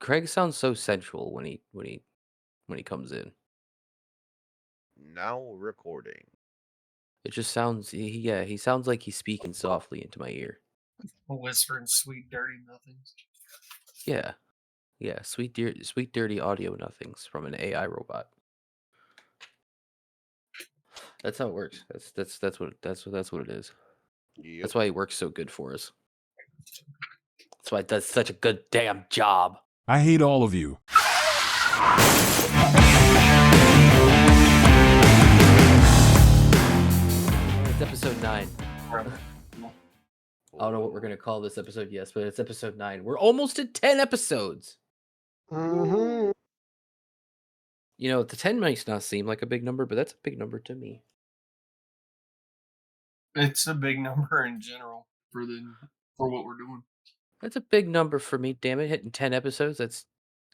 Craig sounds so sensual when he comes in. Now recording. It just sounds yeah, he sounds like he's speaking softly into my ear. Whispering sweet dirty nothings. Yeah. Yeah, sweet dirty audio nothings from an AI robot. That's how it works. That's what it is. Yep. That's why he works so good for us. That's why it does such a good damn job. I hate all of you. It's episode 9. Right. I don't know what we're gonna call this episode, yes, but it's episode 9. We're almost at 10 episodes. Mhm. You know, the 10 might not seem like a big number, but that's a big number to me. It's a big number in general for what we're doing. That's a big number for me, damn it, hitting 10 episodes.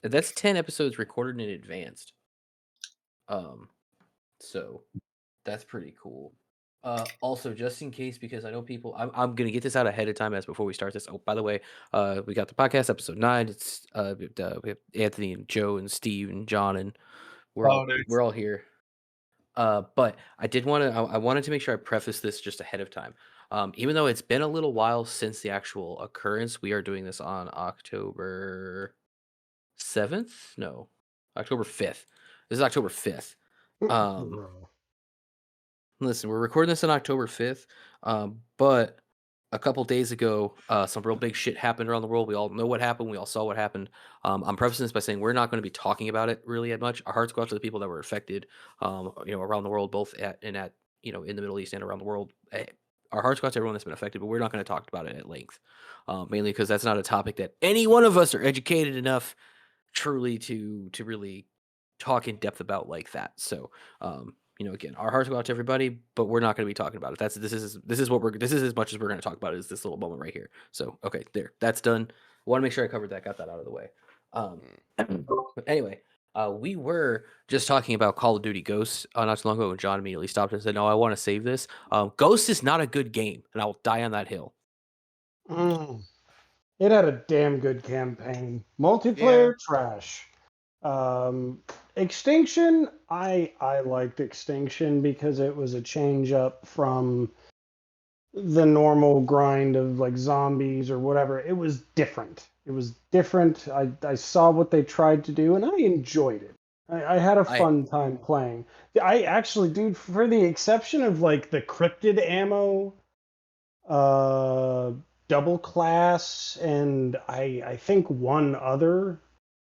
That's 10 episodes recorded in advance. Um, so that's pretty cool. Also, just in case, because I know people, I'm gonna get this out ahead of time as before we start this. Oh, by the way, we got the podcast episode 9. It's we have Anthony and Joe and Steve and John, and we're Oh, all dude. we're all here. But I did want to. I wanted to make sure I preface this just ahead of time. Even though it's been a little while since the actual occurrence, we are doing this on October 7th. No, October 5th. This is October 5th. Um, Bro. Listen, we're recording this on October 5th. But a couple days ago, some real big shit happened around the world. We all know what happened. We all saw what happened. I'm prefacing this by saying we're not going to be talking about it really that much. Our hearts go out to the people that were affected, around the world, both in the Middle East and around the world. Our hearts go out to everyone that's been affected, but we're not going to talk about it at length, mainly because that's not a topic that any one of us are educated enough truly to really talk in depth about like that. So, again, our hearts go out to everybody, but we're not going to be talking about it. This is as much as we're going to talk about is this little moment right here. So, okay, there, that's done. Want to make sure I covered that, got that out of the way. But anyway, we were just talking about Call of Duty Ghosts not too long ago, and John immediately stopped and said, "No, I want to save this. Ghost is not a good game, and I will die on that hill." Mm. It had a damn good campaign. Yeah. Multiplayer trash. Extinction, I liked Extinction because it was a change up from the normal grind of like zombies or whatever. It was different. It was different. I saw what they tried to do and I enjoyed it. I had a I fun time playing. I actually, dude, for the exception of like the cryptid ammo, uh, double class, and I think one other,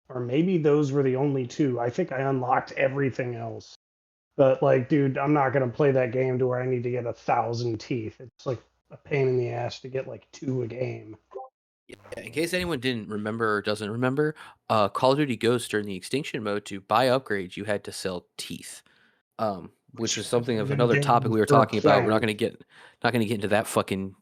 or maybe those were the only two. I think I unlocked everything else. But like, dude, I'm not gonna play that game to where I need to get 1,000 teeth. It's like a pain in the ass to get like 2 a game. Yeah, in case anyone didn't remember or doesn't remember, Call of Duty Ghosts during the extinction mode to buy upgrades, you had to sell teeth, which Which is something of the another topic game we were for a talking about. We're thing. not gonna get into that Yeah, fucking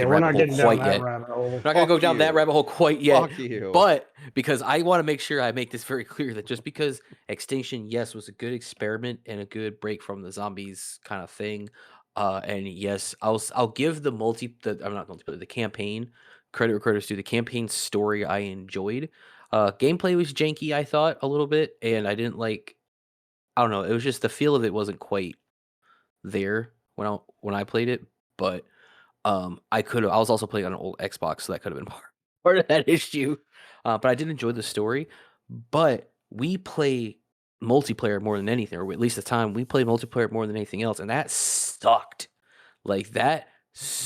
we're rabbit not hole getting down quite that yet. rabbit hole. We're not gonna go Fuck down that you. rabbit hole quite yet. Fuck you. But because I want to make sure I make this very clear that just because extinction, yes, was a good experiment and a good break from the zombies kind of thing, and yes, I'll give I'm not multiplayer, the campaign credit where credit's due. The campaign story I enjoyed. Gameplay was janky, I thought a little bit, and I didn't like. I don't know. It was just the feel of it wasn't quite there when I played it, but I was also playing on an old Xbox, so that could have been part of that issue. But I did enjoy the story. But we play multiplayer more than anything, or at least at the time we played multiplayer more than anything else, and that sucked. Like that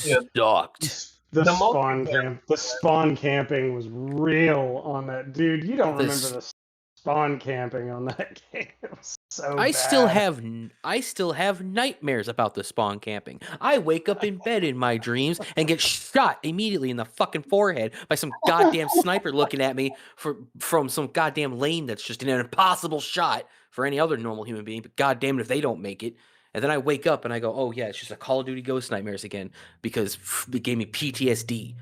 Yeah, sucked. The the spawn multiplayer. camp, the spawn camping was real on that, dude. You don't remember This the spawn camping on that game? It was so I still bad. have I still have nightmares about the spawn camping. I wake up in bed in my dreams and get shot immediately in the fucking forehead by some goddamn sniper looking at me from some goddamn lane that's just an impossible shot for any other normal human being. But goddamn it if they don't make it. And then I wake up and I go, oh yeah, it's just a Call of Duty Ghost nightmares again because it gave me PTSD.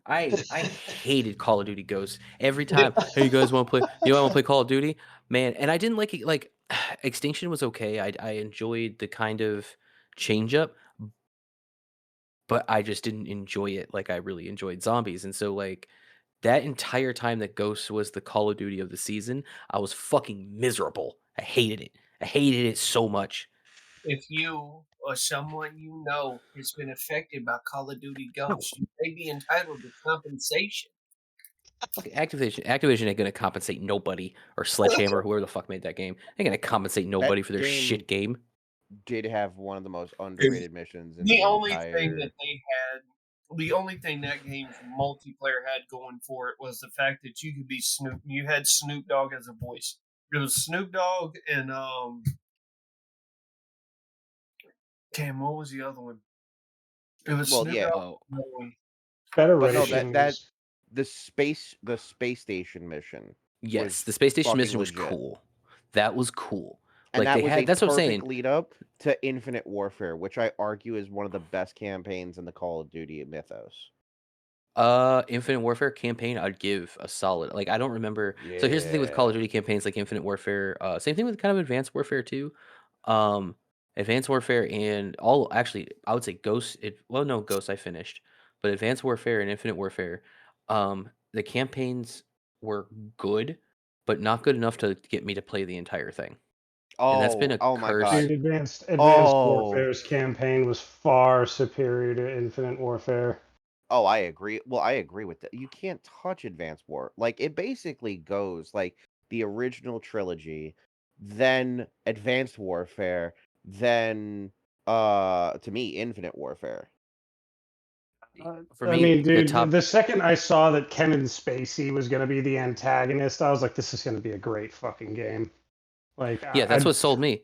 I hated Call of Duty Ghosts every time. Hey, you guys want to play? I want to play Call of Duty, man. And I didn't like it. Like Extinction was okay. I enjoyed the kind of change up, but I just didn't enjoy it like I really enjoyed zombies. And so like That entire time that Ghost was the Call of Duty of the season, I was fucking miserable. I hated it. I hated it so much. If you or someone you know has been affected by Call of Duty No, Ghosts, you may be entitled to compensation. fucking Activision ain't gonna compensate nobody or Sledgehammer, whoever the fuck made that game. They ain't gonna compensate That nobody for their game shit game. did have one of the most Is underrated missions in the the only thing that entire. they had, the only thing that game's multiplayer had going for it was the fact that you could be Snoop. You had Snoop Dogg as a voice. It was Snoop Dogg and damn, what was the other one? It was Well, Snoop yeah, Dogg. Oh, And the other one. but no, Federation that was the space station mission yes, was the space station fucking mission was legit. cool. That was cool. And Like that they was had a that's what I'm perfect saying. lead up to Infinite Warfare, which I argue is one of the best campaigns in the Call of Duty mythos. Infinite Warfare campaign, I'd give a solid. Like I don't remember. So here's the thing with Call of Yeah. Duty campaigns, like Infinite Warfare. Same thing with kind of Advanced Warfare too. Um, Advanced Warfare and all actually, I would say Ghost. Well, no, Ghost I finished, but Advanced Warfare and Infinite Warfare, the campaigns were good, but not good enough to get me to play the entire thing. And that's been Oh, a oh my curse. God. dude. Advanced Oh, Warfare's campaign was far superior to Infinite Warfare. oh, I agree. Well, I agree with that. You can't touch Advanced War. Like it basically goes like the original trilogy, then Advanced Warfare, then to me Infinite Warfare. For I me, mean, the dude, top. the second I saw that Kevin Spacey was going to be the antagonist, I was like, this is going to be a great fucking game. Like, Yeah, that's what sold me.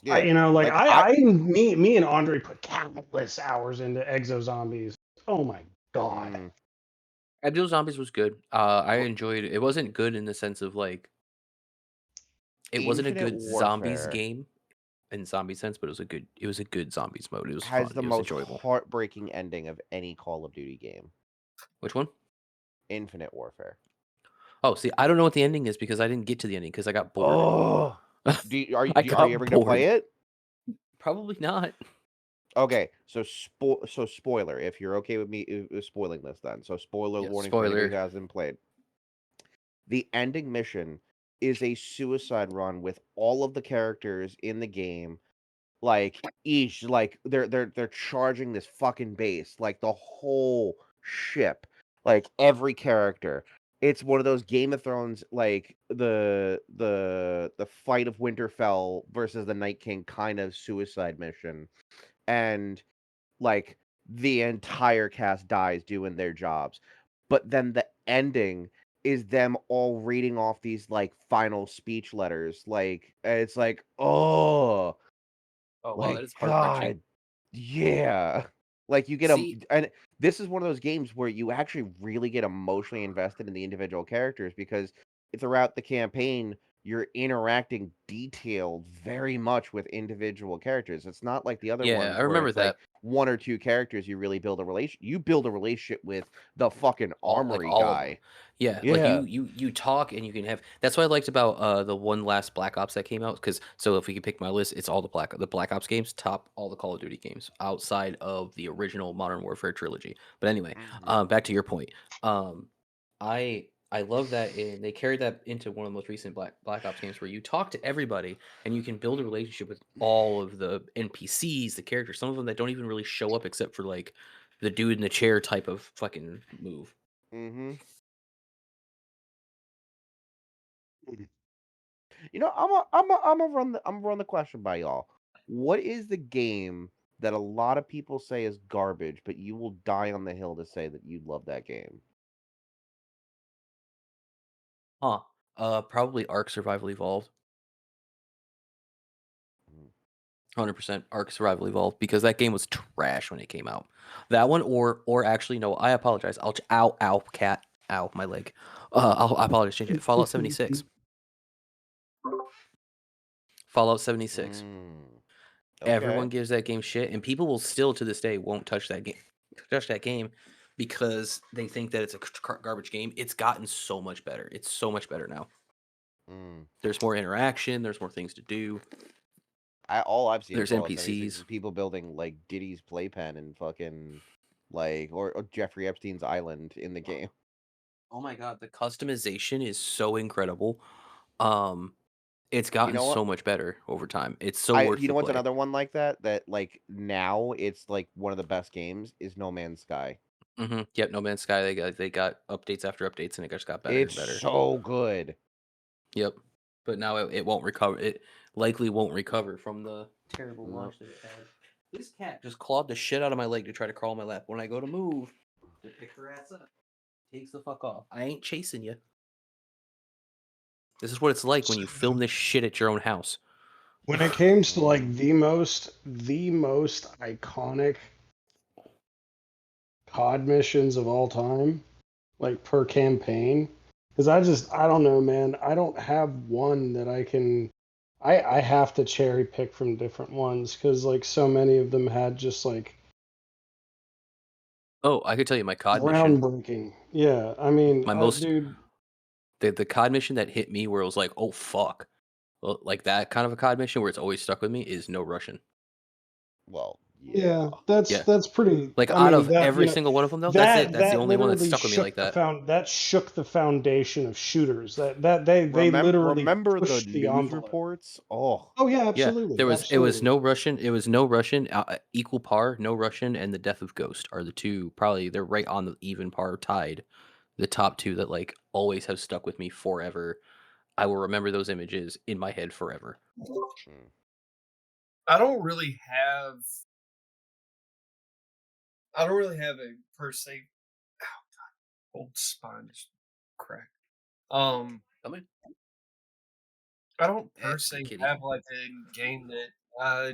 Yeah. like Like I me and Andre put countless hours into Exo Zombies. Oh my god. mm, Abdul Zombies was good. I but enjoyed it. It wasn't good in the sense of like it wasn't a Infinite good zombies Warfare game in zombie sense, but it was a good zombies mode. It was has fun. the It was most enjoyable. heartbreaking ending of any Call of Duty game. Which one? Infinite Warfare. Oh, see, I don't know what the ending is because I didn't get to the ending because I got bored. Oh, I are you ever got gonna play bored. it? Probably not. Okay, so spoiler. If you're okay with me spoiling this, then spoiler Yeah, warning for anybody spoiler. who hasn't played. The ending mission is a suicide run with all of the characters in the game, like each like they're charging this fucking base, like the whole ship, like every character. It's one of those Game of Thrones, like the fight of Winterfell versus the Night King kind of suicide mission, and like the entire cast dies doing their jobs. But then the ending is them all reading off these like final speech letters. Like it's like, oh, Oh wow, that like is heart wrenching. God, yeah. Like you get See, and this is one of those games where you actually really get emotionally invested in the individual characters because throughout the campaign you're interacting detailed very much with individual characters. It's not like the other yeah, I ones where remember it's like that. one or two characters you really build a relation. You build a relationship with the fucking armory All of them. guy. Yeah, like Yeah. you talk and you can have. That's what I liked about the one last Black Ops that came out. Because so if we could pick my list, it's all the Black Ops games top all the Call of Duty games outside of the original Modern Warfare trilogy. But anyway, Mhm. back to your point. Um, I love that, and they carried that into one of the most recent Black Ops games where you talk to everybody and you can build a relationship with all of the NPCs, the characters. Some of them that don't even really show up except for like the dude in the chair type of fucking move. Mhm. You know, I'm gonna run the question by y'all. What is the game that a lot of people say is garbage, but you will die on the hill to say that you love that game? Huh. Probably Ark Survival Evolved. Mm. 100% Ark Survival Evolved because that game was trash when it came out. That one or actually no, I apologize. Ow cat. Ow, my leg. I apologize. Change it. Fallout 76. Fallout 76. Mm. Everyone Okay. gives that game shit and people will still to this day won't touch that game because they think that it's a garbage game. It's gotten so much better. It's so much better now. Mm. There's more interaction, there's more things to do. All I've seen in There's Fallout 76 NPCs. is people building like Diddy's playpen and fucking like or Jeffrey Epstein's island in the game. Oh my god, the customization is so incredible. Um, it's You gotten know what? so much better over time. It's so worth You the know what's play. another one like that? That like now it's like one of the best games is No Man's Sky. Yep, No Man's Sky. They got updates after updates, and it just got better and It's better. so good. Yep, but now it won't recover. It likely won't recover from the terrible No. launch that it had. This cat just clawed the shit out of my leg to try to crawl on my lap. When I go to move, to pick her ass up, takes the fuck off. I ain't chasing you. This is what it's like when you film this shit at your own house. When it comes to like the most iconic COD missions of all time, like per campaign, because I don't know, man. I don't have one that I can. I have to cherry pick from different ones because like so many of them had just like Oh, I could tell you my COD mission. groundbreaking. Yeah, I mean, My most dude. the COD mission that hit me where it was like, oh fuck, well, like that kind of a COD mission where it's always stuck with me is no Russian. Well, yeah. Yeah, Yeah, that's pretty. like I out mean of that every single one of them though, that's it. that That's the that only one that literally stuck with me like shook the that. foundation of shooters. They literally Remember the pushed the news envelope. reports? Oh, Oh yeah, Yeah, absolutely, it was absolutely. no Russian. It was no Russian. Equal par, no Russian, and the Death of Ghost are the two. Probably they're right on the even par, tied. The top two that like always have stuck with me forever. I will remember those images in my head forever. mm, I don't really have. I don't really have a per se. Old spine just cracked. Come in. I don't Yeah, per good se kitty. have like a game that I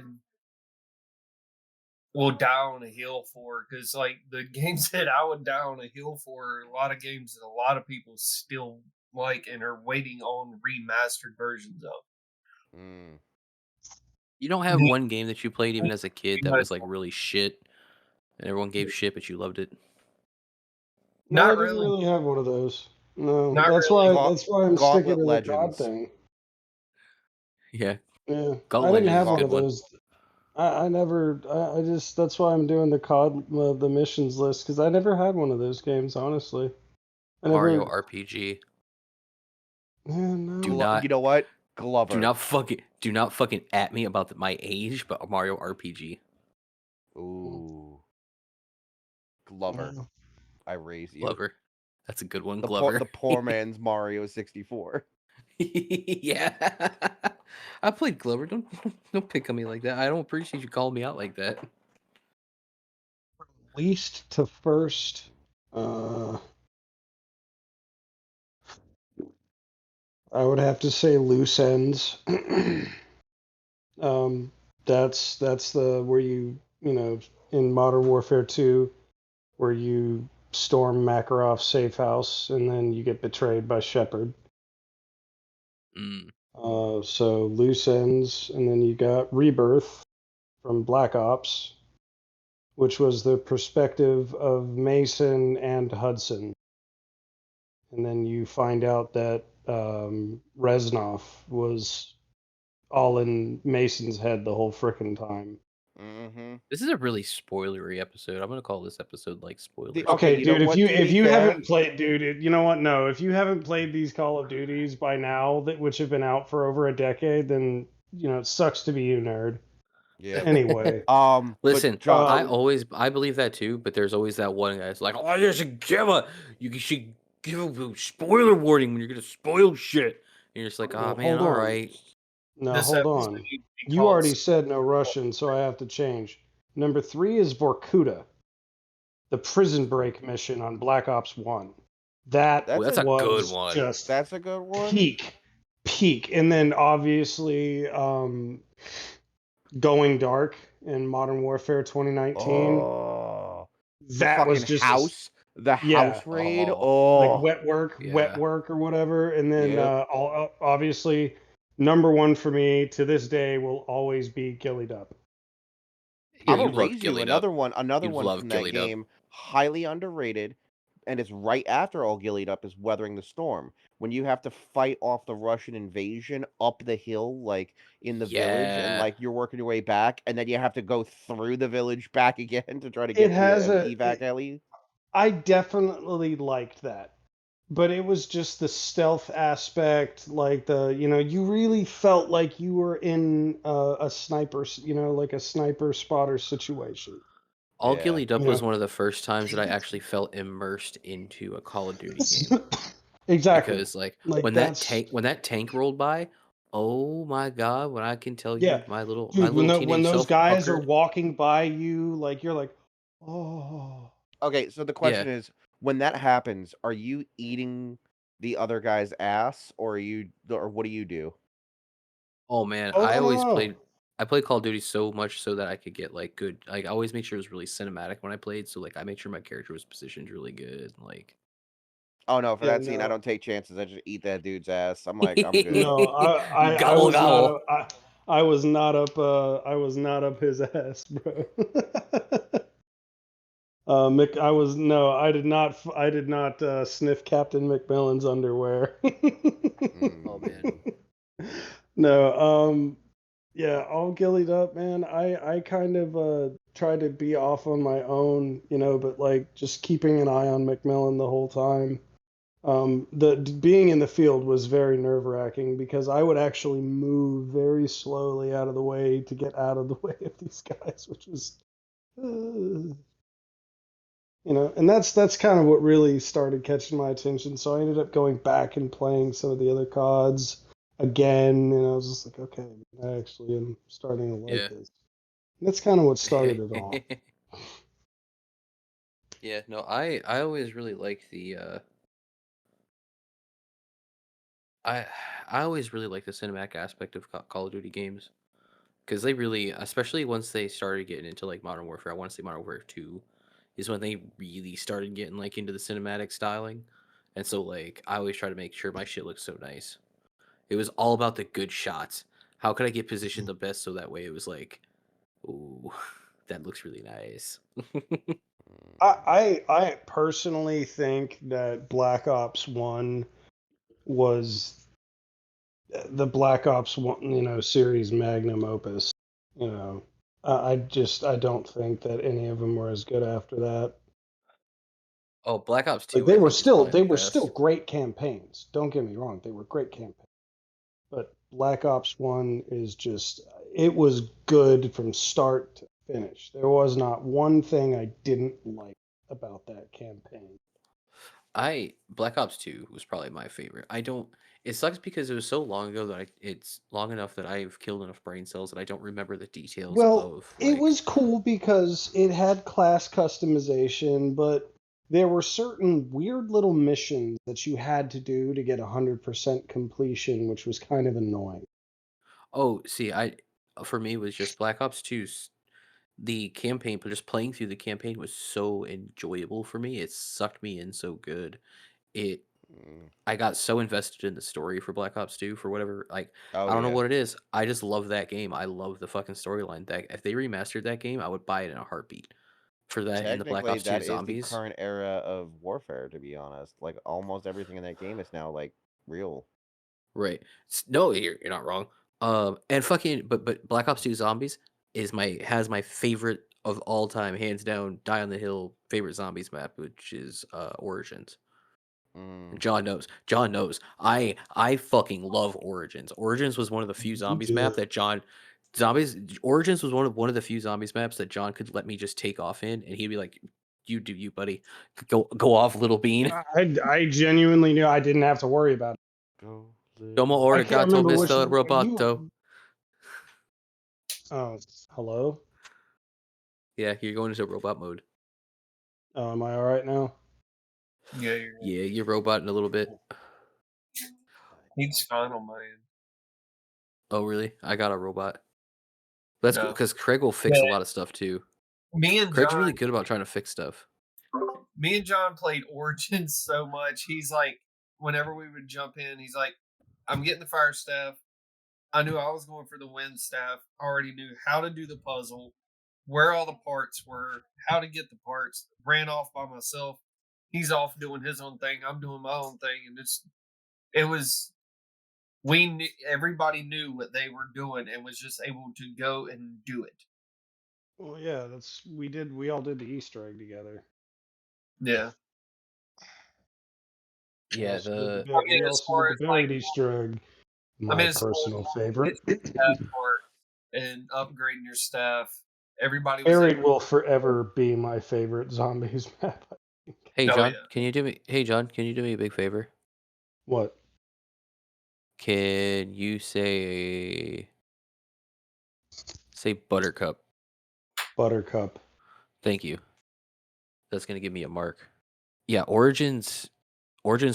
will die on a hill for because like the games that I would die on a hill for are a lot of games that a lot of people still like and are waiting on remastered versions of. mm. You don't have Yeah, one game that you played even as a kid that was like but really shit, and everyone gave shit, but you loved it. No, I not didn't really, really have one of those. No, not really. Gaunt- that's why I'm sticking Gauntlet to the COD Legends. thing. Yeah, Yeah, Gauntlet I didn't Legends have is a one Gaunt- good of one. those. I never. I just that's why I'm doing the COD the missions list because I never had one of those games. Honestly, I Mario never. RPG. Yeah, Do no. You not know what? Glover. do not fucking at me about my age, but Mario RPG. Ooh, Glover. No. I raise you. Glover. That's a good one, The Glover. poor man's Mario 64. Yeah. I played Glover. Don't pick on me like that. I don't appreciate you calling me out like that. Least to first. Uh, I would have to say loose ends. um, that's the where you know in Modern Warfare 2 where you storm Makarov's safe house and then you get betrayed by Shepard. Mm. So loose ends, and then you got Rebirth from Black Ops, which was the perspective of Mason and Hudson. And then you find out that Reznov was all in Mason's head the whole frickin' time. Mm-hmm. This is a really spoilery episode. I'm gonna call this episode like spoilers. Okay, Okay, you know dude, what? To if be you fair, haven't played, dude, you know what? No, if you haven't played these Call of Duties by now, that which have been out for over a decade, then you know it sucks to be you, nerd. yeah. Anyway, But Listen, Josh, I believe that too, but there's always that one guy that's like, oh, you should give a spoiler warning when you're gonna spoil shit. And you're just like, oh well, man, hold all on. right. No, This hold episode on. needs to be You called already said no Russian, so I have to change. Number 3 is Vorkuta, the prison break mission on Black Ops 1. That Oh, that's that's a a good was one. just that's a good one. peak, peak. And then obviously Going Dark in Modern Warfare 2019. Oh, the That was fucking just a, the yeah, house raid. Oh, like Oh, wet yeah. work or whatever. And then yep. obviously number one for me to this day will always be Gillied Up. I'm gonna You Period. love raise you Gillied Up. another You one love from that Gillied Up. game, highly underrated, and it's right after all Gillied Up is Weathering the Storm. When you have to fight off the Russian invasion up the hill, like in the village, and Yeah. like you're working your way back, and then you have to go through the village back again to try to It get the has evac heli. I definitely liked that. but it was just the stealth aspect, like you really felt like you were in a sniper, like a sniper spotter situation. All Yeah. Gillied Up You was know, one of the first times that I actually felt immersed into a Call of Duty game. exactly. Because like Like that's when that tank rolled by, oh my god, when I can tell yeah, you my dude. When when teenage those self guys are puckered. walking by you, like you're like, oh. Okay, so the Yeah. question is, when that happens, are you eating the other guy's ass, or what do you do? Oh man, Oh no no no. I played Call of Duty so much so that I could get like good like I always made sure it was really cinematic when I played, so like I made sure my character was positioned really good, like Oh no, for Yeah, that scene, I no. don't take chances. I just eat that dude's ass. I'm like, I'm good. No, I gobble was not gobble. up I was not up I was not up his ass, bro. Mick, I was no, I did not sniff Captain McMillan's underwear. Oh man. Mm. No, yeah, all gillied up, man. I kind of tried to be off on my own, but like just keeping an eye on McMillan the whole time. The being in the field was very nerve-wracking because I would actually move very slowly out of the way to get out of the way of these guys, which was and that's kind of what really started catching my attention. So I ended up going back and playing some of the other CODs again, and I was just like, okay, I actually am starting to like Yeah. this. And that's kind of what started it all. Yeah, no, I always really like the I I always really like the cinematic aspect of Call of Duty games because they really, especially once they started getting into like Modern Warfare. I want to say Modern Warfare 2 is when they really started getting like into the cinematic styling, and so like I always try to make sure my shit looks so nice. It was all about the good shots. How could I get positioned the best so that way it was like, ooh, that looks really nice. I personally think that Black Ops 1 was the Black Ops 1, series magnum opus. You know, I don't think that any of them were as good after that. Oh, Black Ops Like 2, I think is probably they the were still best. great campaigns. Don't get me wrong, they were great campaigns. But Black Ops 1 is just it was good from start to finish. There was not one thing I didn't like about that campaign. I Black Ops 2 was probably my favorite. I don't It sucks because it was so long ago that it's long enough that I've killed enough brain cells that I don't remember the details Well, of it like was cool because it had class customization, but there were certain weird little missions that you had to do to get 100% completion, which was kind of annoying. oh, see, I for me it was just Black Ops 2's the campaign, but just playing through the campaign was so enjoyable for me. It sucked me in so good. It Mm. I got so invested in the story for Black Ops 2 for whatever Oh I don't know yeah. what it is. I just love that game. I love the fucking storyline. That if they remastered that game, I would buy it in a heartbeat. For that and the Black Technically, Ops 2 that is the Zombies. current era of warfare. To be honest, like almost everything in that game is now like real. Right. No, you're not wrong. And fucking but Black Ops 2 Zombies has my favorite of all time, hands down, Die on the Hill favorite zombies map, which is Origins. Mm. And John knows. John knows. I fucking love Origins. Origins was one of the few Me zombies too. map that John zombies Origins was one of the few zombies maps that John could let me just take off in, and he'd be like, "You do you, buddy. Go off, little bean." I genuinely knew I didn't have to worry about it. Go Como little. I can't origato, remember which Mr. Roboto. you. Oh, hello. Yeah, you're going into robot mode. Oh, am I all right now? Yeah, you're right. Yeah, you're roboting a little bit. He's fine on my end. Oh, really? I got a robot. That's cool No. because Craig will fix Yeah, a lot of stuff too. me and Craig's John really good about trying to fix stuff. me and John played Origins so much. He's like, whenever we would jump in, he's like, I'm getting the fire staff. I knew I was going for the wind staff. I already knew how to do the puzzle, where all the parts were, how to get the parts. Ran off by myself. He's off doing his own thing. I'm doing my own thing, and it was everybody knew what they were doing and was just able to go and do it. Well, yeah, we all did the Easter egg together. Yeah. Yeah, Also, the I mean, we as also far did as the like, buried Easter egg. I My mean, as far as personal favorite. that part and upgrading your stuff, everybody was Buried able. will forever be my favorite zombies map. I think. Hey Oh John, yeah, can you do me? Hey John, can you do me a big favor? What? Can you say Buttercup? Buttercup. Thank you. That's gonna give me a mark. Yeah, Origins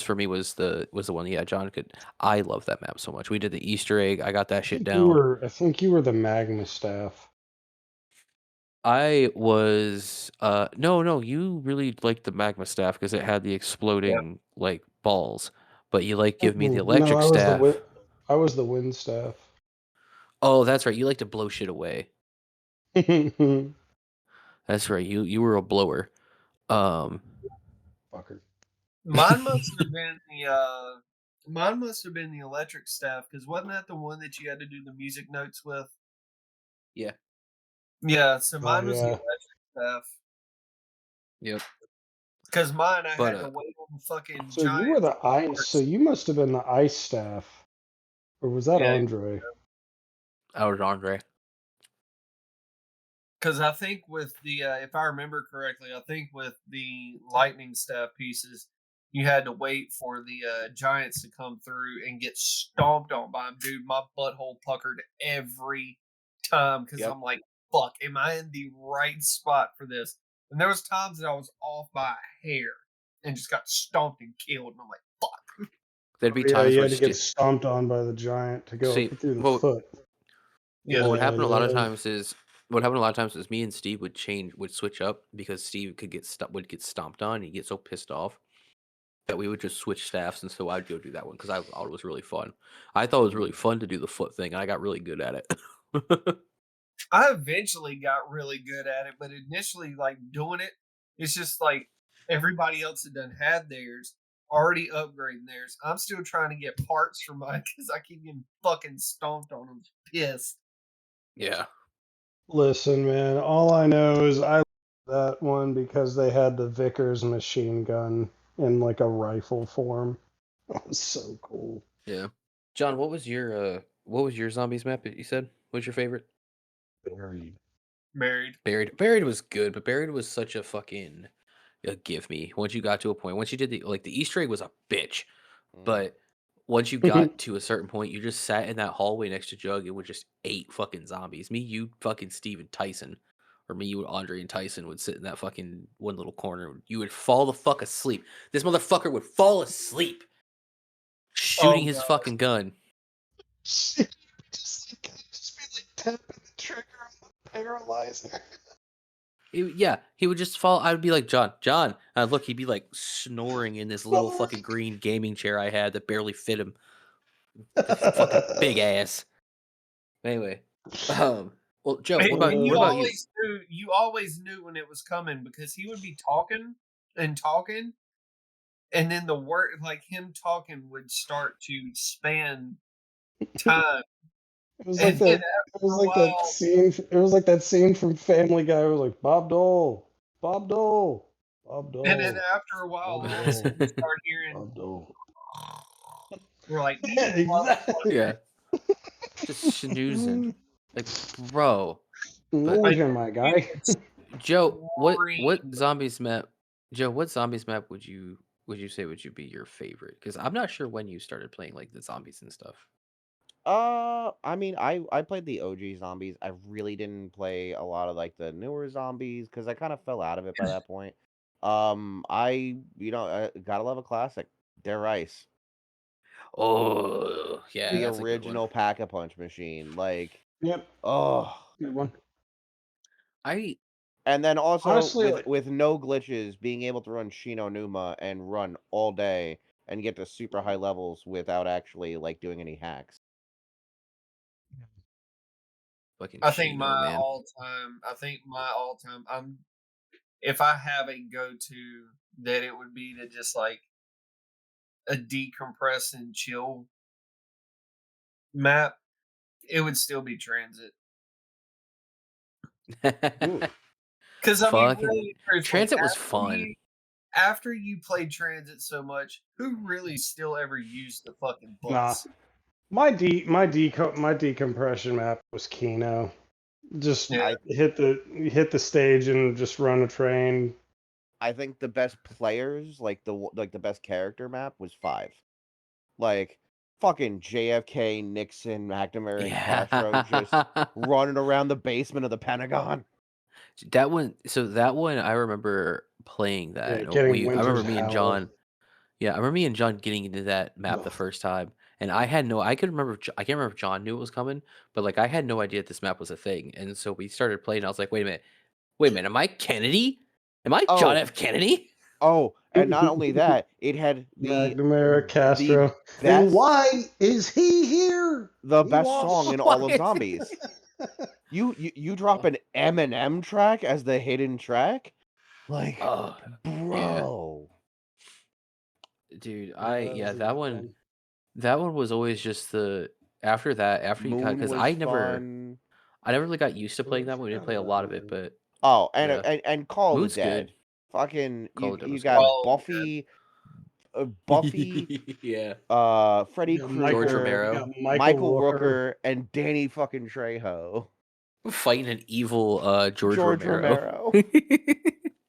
for me was the one. Yeah, John could. I love that map so much. We did the Easter egg. I got that shit down. I think you were the magma staff. I was no, you really liked the magma staff because it had the yeah. exploding like balls. But you like give me the No, electric staff. I was the wind staff. Oh, that's right. You like to blow shit away. Fucker. That's right. You were a blower. Um Mine must have been the electric staff because wasn't that the one that you had to do the music notes with? Yeah. Yeah, so Oh mine was the yeah. electric stuff. Yep. Because mine, I But had to wait on the fucking So you were giants. the ice. So you must have been the ice staff, or was that Yeah, Andre? I was Andre. because I think with the, if I remember correctly, I think with the lightning staff pieces, you had to wait for the giants to come through and get stomped on by them. Dude, my butthole puckered every time because Yep. I'm like, fuck, am I in the right spot for this? And there was times that I was off by a hair and just got stomped and killed, and I'm like, fuck. There'd be Yeah, times you where had to get stomped on by the giant to go see through the well foot. Yeah. what would happen a lot of And times is me and Steve would switch up because Steve would get stomped on and he'd get so pissed off that we would just switch staffs, and so I'd go do that one because I thought it was really fun. I thought it was really fun to do the foot thing, and I got really good at it. I eventually got really good at it, but initially, like doing it, it's just like everybody else had done had theirs, already upgrading theirs. I'm still trying to get parts for mine because I keep getting fucking stomped on. I'm pissed. Yeah. listen, man, all I know is I love that one because they had the Vickers machine gun in like a rifle form. That was so cool. Yeah. John, what was your zombies map that you said? What's your favorite? Buried. Married. Buried was good, but Buried was such a fucking give me. Once you got to a point, once you did the Easter egg was a bitch, Mm. but once you got to a certain point, you just sat in that hallway next to Jug and would just ate fucking zombies. Me, you, fucking Steve and Tyson, or me, you, Andre and Tyson would sit in that fucking one little corner. You would fall the fuck asleep. This motherfucker would fall asleep shooting Oh his god. fucking gun. Just be like tapping the trigger on the paralyzer. Yeah, he would just fall. I would be like, John. Look, he'd be like snoring in this little fucking green gaming chair I had that barely fit him. The fucking big ass. Anyway, well, Joe, And what about you? you always knew when it was coming because he would be talking and talking, and then the word like him talking would start to span time, It was like and then that. It after was a like that while, scene. It was like that scene from Family Guy. It was like Bob Dole, Bob Dole, Bob and then Dole, after a while, Bob all of a sudden Dole, you start hearing Bob Dole. we're like, Exactly. Yeah, just snoozing. Like, bro. But like Notion, my you guy. could Joe, what scream. zombies map? Joe, what zombies map would you say would you be your favorite? Because I'm not sure when you started playing like the zombies and stuff. I mean, I played the OG zombies. I really didn't play a lot of like the newer zombies because I kind of fell out of it by that point. Gotta love a classic. Dare Ice, Oh, yeah, the that's a good one. original Pack-a-Punch machine. Like, Yep, oh, good one. I and then also Honestly, like, with no glitches, being able to run Shino Numa and run all day and get to super high levels without actually like doing any hacks. fucking I think Shino, my man. all time. I think my all time. I'm if I have a go to, that it would be to just like a decompress and chill map. It would still be transit. ooh, Because I mean, Fucking really, truthfully, Transit was fun. after you played Transit so much, who really still ever used the fucking Nah. bus? My decompression map was Kino. Just Yeah. hit the stage and just run a train. I think the best players, like the best character map, was 5. Like fucking JFK, Nixon, McNamara, and Castro just Yeah. running around the basement of the Pentagon. That one, so that one, I remember playing that. Yeah, And getting I remember Winter's me and Howl. John. Yeah, I remember me and John getting into that map the Ugh. first time, and I could remember. I can't remember if John knew it was coming, but like I had no idea that this map was a thing, and so we started playing. And I was like, wait a minute, am I Kennedy? Am I John Oh, F. Kennedy? and not only that, it had McNamara, the Castro. And best why is he here? the He best song lost. in all Why of is it- Zombies. You drop an Eminem track as the hidden track, like, Oh, yeah, bro. dude. That was a That good one. one. That one was always just the after that after you got Moon because was fun. I never really got used to playing I that one. We didn't forgot play a about lot of it, Moon. but Oh, yeah, and Call of the Moon's good. Dead. Fucking Call of Duty you was good. got Oh, Buffy, Buffy, Yeah, Freddy George Krueger, You Romero got Michael Michael Rooker. Rooker, and Danny fucking Trejo. fighting an evil George George Romero, Romero. like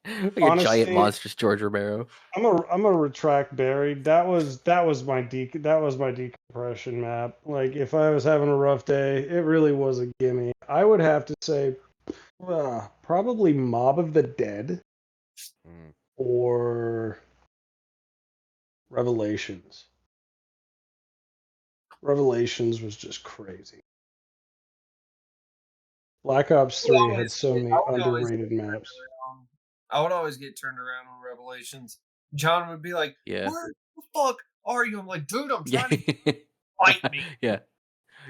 a giant Honestly, monstrous George Romero. I'm a retract buried. That was my decompression map. Like if I was having a rough day, it really was a gimme. I would have to say probably Mob of the Dead Mm. or Revelations. Revelations was just crazy. Black Ops 3 had so many I would always underrated get turned maps. around. I would always get turned around on Revelations. John would be like, Yeah, "Where the fuck are you?" I'm like, "Dude, I'm yeah, trying to fight me." yeah,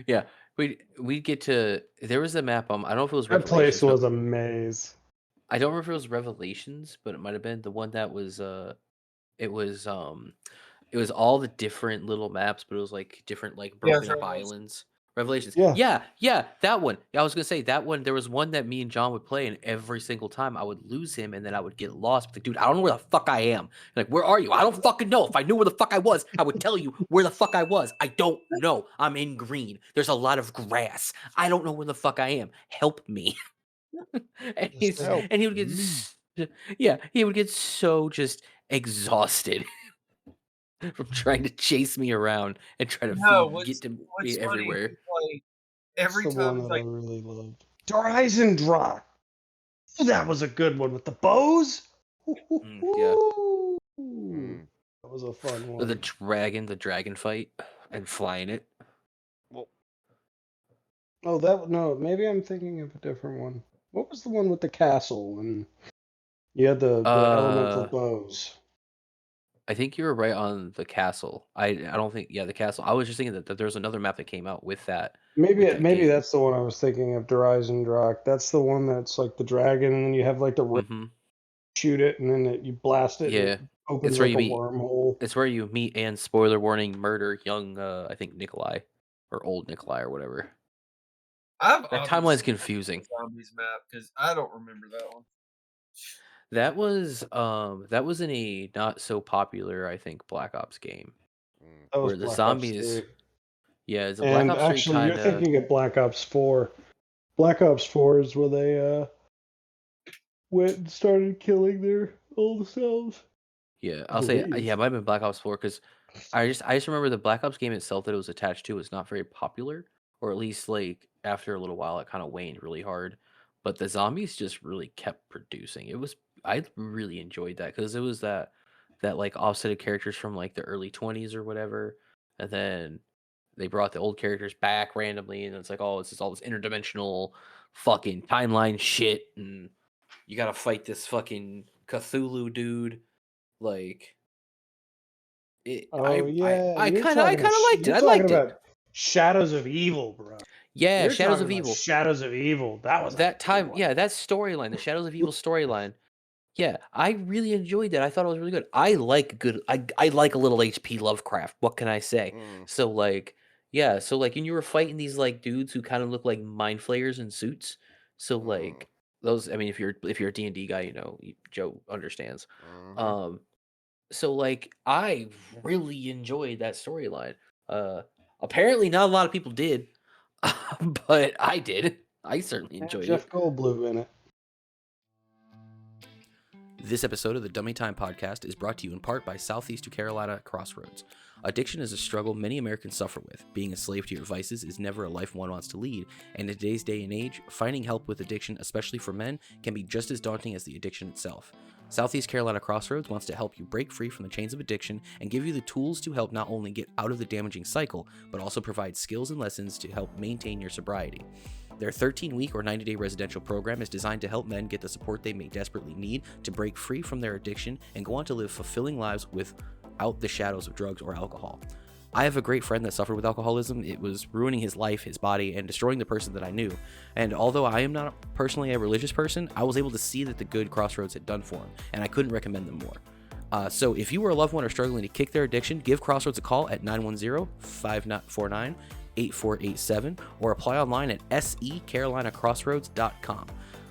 yeah. We get to there was a map. I don't know if it was That place Revelations, but was a maze. I don't remember if it was Revelations, but it might have been the one that was it was it was all the different little maps, but it was like different like Yeah, broken it's up Revelations. islands. Revelations. Yeah. Yeah, that one. Yeah, I was gonna say that one. There was one that me and John would play, and every single time I would lose him, and then I would get lost. Like, dude, I don't know where the fuck I am. Like, where are you? I don't fucking know. If I knew where the fuck I was, I would tell you where the fuck I was. I don't know. I'm in green. There's a lot of grass. I don't know where the fuck I am. Help me. and Just he's like, Help and he would get me. yeah, he would get so just exhausted from trying to chase me around and try to No, get to what's me funny is everywhere. like that's every the time one he's that I like, really loved. Dryzen That was a good one with the bows. Yeah, Mm. That was a fun the one. dragon fight, and flying it. Well, Oh, that no, maybe I'm thinking of a different one. What was the one with the castle and you had the elemental Uh, bows? I think you were right on the castle. I don't think the castle. I was just thinking that there's another map that came out Maybe game. that's the one I was thinking of. Dryzen That's the one that's like the dragon, and then you have like the Mm-hmm. shoot it, and then you blast it, and it Yeah, opens it's where like you a meet. wormhole. It's where you meet and spoiler warning murder young. I think Nikolai, or old Nikolai or whatever. I've That timeline's obviously confusing. zombies map because I don't remember that one. That was in a not so popular, I think, Black Ops game mm. That was where the Black Ops zombies 3. yeah, the Black And Ops 3 actually, you're kinda thinking of Black Ops 4. Black Ops 4 is where they went and started killing their old selves. yeah, I I'll say yeah, believe. it might have been Black Ops 4 because I just remember the Black Ops game itself that it was attached to was not very popular, or at least like after a little while it kind of waned really hard. But the zombies just really kept producing. I really enjoyed that because it was that like offset of characters from like the early 20s or whatever, and then they brought the old characters back randomly, and it's like, oh, this is all this interdimensional fucking timeline shit, and you gotta fight this fucking Cthulhu dude. Like, Oh yeah, you're talking I kind of liked it. you're I talking liked it. about Shadows of Evil, bro. Yeah, You're Shadows talking of about Evil. Shadows of Evil. That was a That good time, one. yeah, that storyline, the Shadows of Evil storyline. Yeah, I really enjoyed that. I thought it was really good. I like good. I like a little HP Lovecraft. What can I say? Mm. So like, yeah. So like, and you were fighting these like dudes who kind of look like mind flayers in suits. So Mm. like, those. I mean, if you're a D&D guy, Joe understands. Mhm. Um, so like I really enjoyed that storyline. Apparently not a lot of people did, but I did. I certainly And enjoyed Jeff it. Goldblum in it. This episode of the Dummy Time podcast is brought to you in part by Southeast Carolina Crossroads. Addiction is a struggle many Americans suffer with. Being a slave to your vices is never a life one wants to lead, and in today's day and age, finding help with addiction, especially for men, can be just as daunting as the addiction itself. Southeast Carolina Crossroads wants to help you break free from the chains of addiction and give you the tools to help not only get out of the damaging cycle, but also provide skills and lessons to help maintain your sobriety. Their 13-week or 90-day residential program is designed to help men get the support they may desperately need to break free from their addiction and go on to live fulfilling lives without the shadows of drugs or alcohol. I have a great friend that suffered with alcoholism. It was ruining his life, his body, and destroying the person that I knew. And although I am not personally a religious person, I was able to see that the good Crossroads had done for him, and I couldn't recommend them more. So if you or a loved one are struggling to kick their addiction, give Crossroads a call at 910-549 8487 or apply online at secarolinacrossroads.com.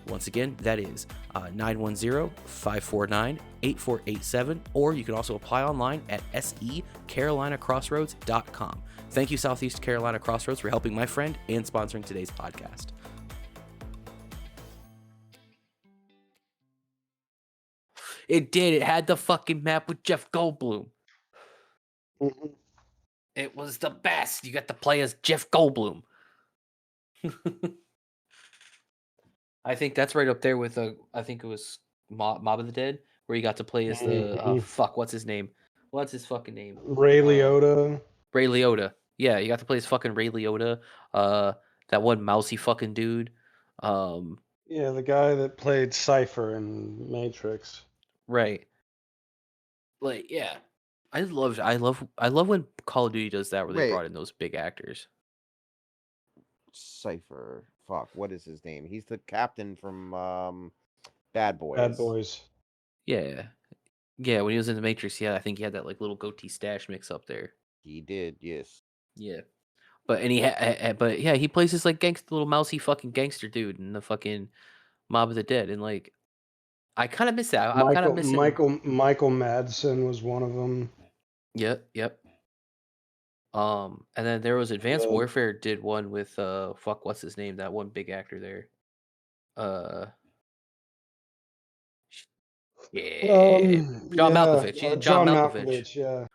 Once again, that is 910-549-8487, or you can also apply online at secarolinacrossroads.com. Thank you, Southeast Carolina Crossroads, for helping my friend and sponsoring today's podcast. It did. It had the fucking map with Jeff Goldblum. Mhm. It was the best. You got to play as Jeff Goldblum. I think that's right up there with I think it was Mob of the Dead, where you got to play as the Mhm. fuck, what's his name? What's his fucking name? Ray Liotta. Ray Liotta. Yeah, you got to play as fucking Ray Liotta. That one mousy fucking dude. Um, Yeah, the guy that played Cypher in Matrix. right. Like, yeah. I love when Call of Duty does that where they Wait, brought in those big actors. Cypher. Fuck, what is his name? He's the captain from Bad Bad Boys. Boys. Yeah. Yeah, when he was in the Matrix, yeah, I think he had that like little goatee stash mix up there. He did, yes. Yeah. But yeah, he plays this like gangster little mousy fucking gangster dude in the fucking Mob of the Dead, and like I kind of miss that. I'm kind of missing. Michael Madsen was one of them. Yep, yep. And then there was Advanced Uh, Warfare did one with fuck, what's his name? That one big actor there. Uh, yeah, John yeah, Malkovich. Yeah, John John Malkovich. Malkovich. Yeah,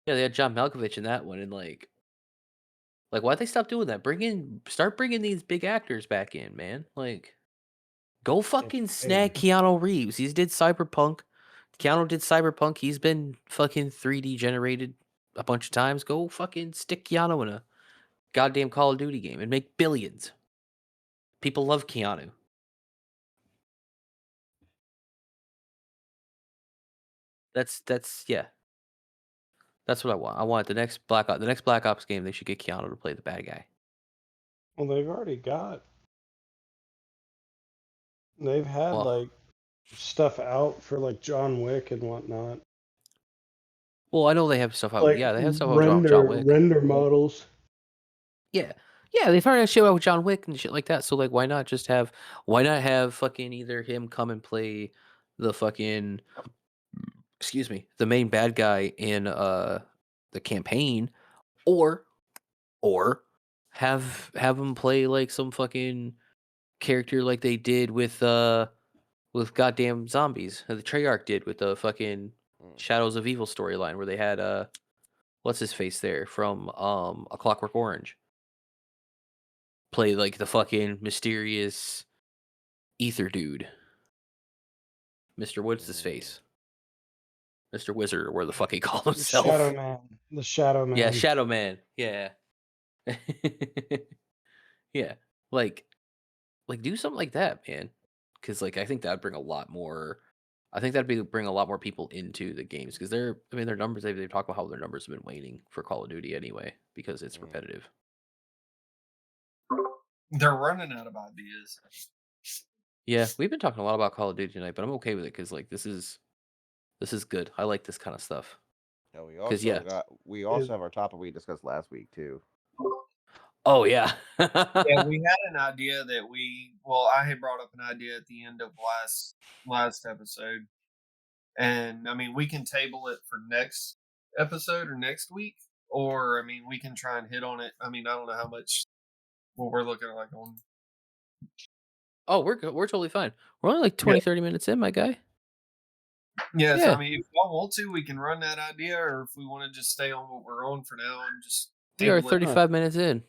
Yeah, they had John Malkovich in that one, and like why'd they stop doing that? Start bringing these big actors back in, man. Like, go get fucking paid. snag Keanu Reeves. He did Cyberpunk. Keanu did Cyberpunk. He's been fucking 3D generated a bunch of times. Go fucking stick Keanu in a goddamn Call of Duty game and make billions. People love Keanu. That's yeah. That's what I want. I want the next Black Ops game. They should get Keanu to play the bad guy. Well, they've already got. They've had Well, like stuff out for like John Wick and whatnot. I know they have stuff out. Like Yeah, they have stuff out with John render Wick. render models. Yeah. Yeah, they've already had shit out with John Wick and shit like that. So like why not have fucking either him come and play the fucking excuse me, the main bad guy in the campaign, or or have him play like some fucking character like they did with goddamn zombies. The Treyarch did with the fucking Mm. Shadows of Evil storyline where they had what's his face there from A Clockwork Orange play like the fucking mysterious ether dude. Mr. What's his Mm. face? Mr. Wizard or where the fuck he called The Shadow himself. Man. The Shadow Yeah, Man. Shadow Man. Yeah. Yeah. Like do something like that, man. Cuz like I think that'd bring a lot more I think bring a lot more people into the games because their numbers they talk about how their numbers have been waning for Call of Duty anyway because it's Mm. repetitive. They're running out of ideas. Yeah, we've been talking a lot about Call of Duty tonight, but I'm okay with it cuz like this is good. I like this kind of stuff. No, we Cuz also yeah. got we Is also have our topic we discussed last week too. Oh yeah. Yeah, we had an idea that I had brought up an idea at the end of last episode, and I mean we can table it for next episode or next week, or I mean we can try and hit on it. I mean I don't know how much what we're looking like on. Oh, we're good. We're totally fine. We're only like Yeah, 20-30 minutes in, my guy. yeah. So I Yeah. mean, if y'all want to, we can run that idea, or if we want to just stay on what we're on for now and just We are table it. 35 minutes in.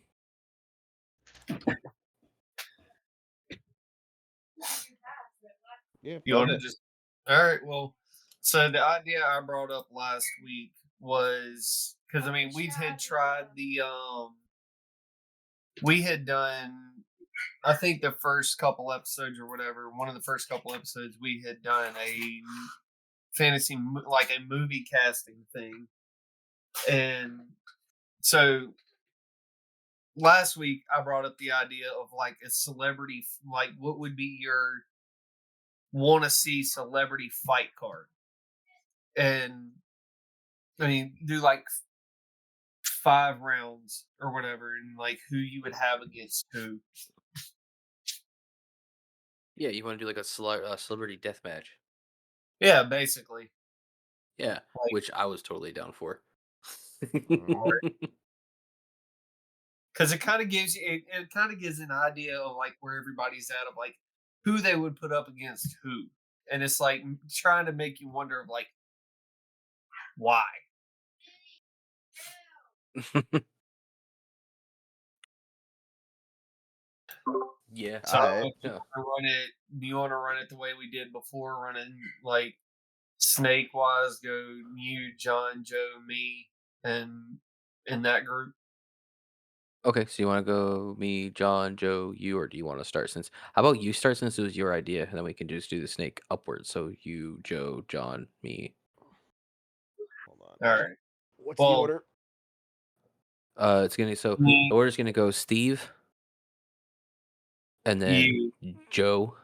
Yeah, You go want to ahead. just all right? Well, so the idea I brought up last week was because I mean we had tried we had done I think the first couple episodes or whatever, one of the first couple episodes we had done a like a movie casting thing, and so last week I brought up the idea of like a celebrity, like what would be your want to see celebrity fight card, and I mean do like 5 rounds or whatever, and like who you would have against who. Yeah, you want to do like a celebrity death match? Yeah, basically. Yeah, Like, which I was totally down for. Mhm. because it kind of gives you it kind of gives an idea of like where everybody's at of like who they would put up against who, and it's like trying to make you wonder of like why. Yeah. So I don't know Alright. if you Yeah. want to run it. Do you want to run it the way we did before, running like snake wise? Go you, John, Joe, me, and in that group. Okay, so you want to go me, John, Joe, you, or do you want to start since? How about you start since it was your idea, and then we can just do the snake upwards. So you, Joe, John, me. Hold on. All right. What's the Well, order? It's gonna so me, the order's gonna go Steve, and then you. Joe,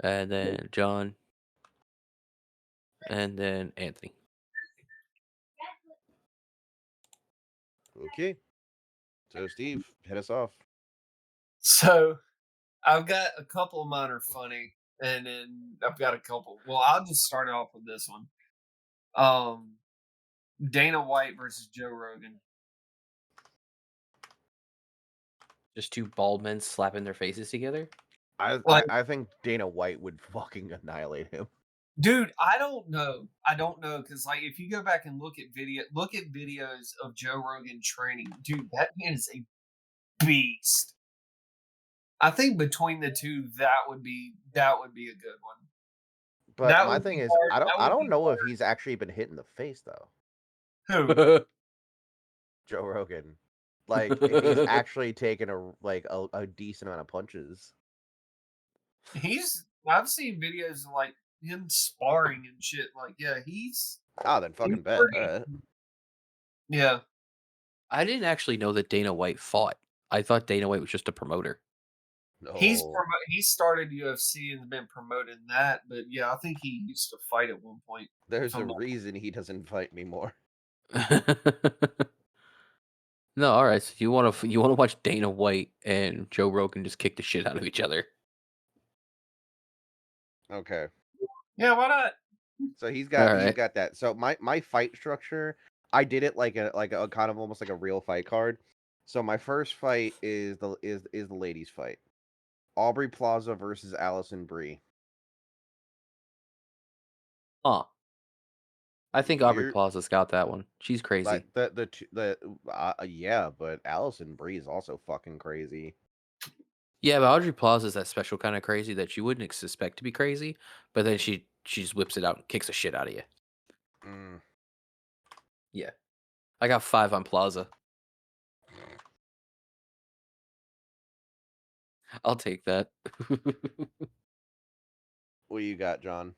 and then John, and then Anthony. Okay. So Steve, hit us off. So I've got a couple of mine are funny, and then I've got a couple. Well, I'll just start off with this one. Um, Dana White versus Joe Rogan. Just two bald men slapping their faces together. I, Like, I I think Dana White would fucking annihilate him. dude, I don't know. I don't know because, like, if you go back and look at videos of Joe Rogan training, dude, that man is a beast. I think between the two, that would be a good one. But That my would thing be is, hard. I That would don't be know if hard. he's actually been hit in the face though. Who? Joe Rogan. Like if he's actually taken a decent amount of punches. I've seen videos of like him sparring and shit. Like, yeah, Ah, then he's fucking bet. pretty. Alright. Yeah, I didn't actually know that Dana White fought. I thought Dana White was just a promoter. No. he started UFC and been promoting that, but yeah, I think he used to fight at one point. If There's a I'm not, reason he doesn't fight anymore. No, all right. So you want to watch Dana White and Joe Rogan just kick the shit out of each other? Okay. yeah, why not? So All he's right. got that. So my fight structure, I did it like a kind of almost like a real fight card. So my first fight is the ladies fight. Aubrey Plaza versus Allison Bree. Huh. I think Aubrey Weird. Plaza's got that one. She's Like crazy. yeah, but Allison Bree is also fucking crazy. Yeah, but Audrey Plaza's that special kind of crazy that you wouldn't suspect to be crazy, but then she just whips it out and kicks the shit out of you. Mm. Yeah. I got 5 on Plaza. I'll take that. What do you got, John?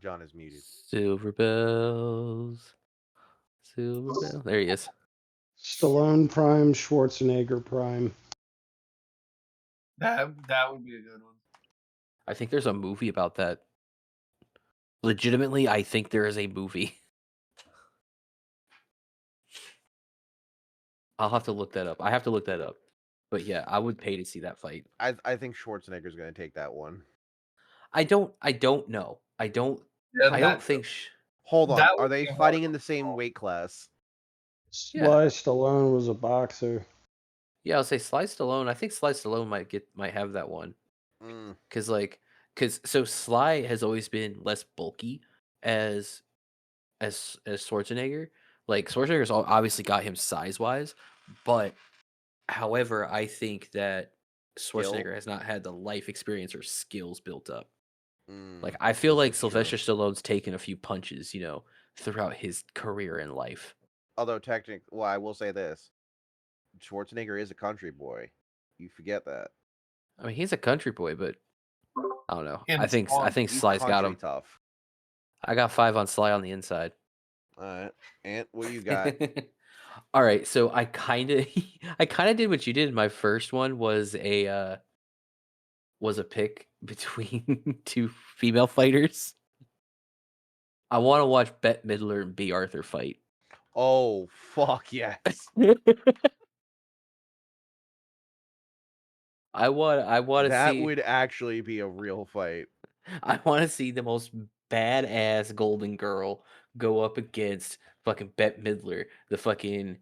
John is muted. Silver bells. Silver bell. There he is. Stallone Prime, Schwarzenegger Prime. That would be a good one. I think there's a movie about that. Legitimately, I think there is a movie. I'll have to look that up. I have to look that up. But yeah, I would pay to see that fight. I think Schwarzenegger's gonna take that one. I don't know. I don't Yeah, think Hold on, that are would they be a hard fighting in one the to same call. weight class? Yeah. Sly Stallone was a boxer. Yeah, I'll say Sly Stallone. I think Sly Stallone might have that one. Mm, Cause so Sly has always been less bulky as as Schwarzenegger. Like Schwarzenegger's obviously got him size wise, but however, I think that skill. Schwarzenegger has not had the life experience or skills built up. Like Mm, I feel this like is true. Sylvester Stallone's taken a few punches, throughout his career in life. Although well, I will say this: Schwarzenegger is a country boy. You forget that. I mean, he's a country boy, but I don't know. In I Spawn. think He's Sly's got country him. tough. I got 5 on Sly on the inside. All right, Ant, what you got? All right, so I kind of I kind of did what you did. My first one was a pick between two female fighters. I want to watch Bette Midler and B. Arthur fight. Oh fuck yes! I want to That see would actually be a real fight. I want to see the most badass Golden Girl go up against fucking Bette Midler, the fucking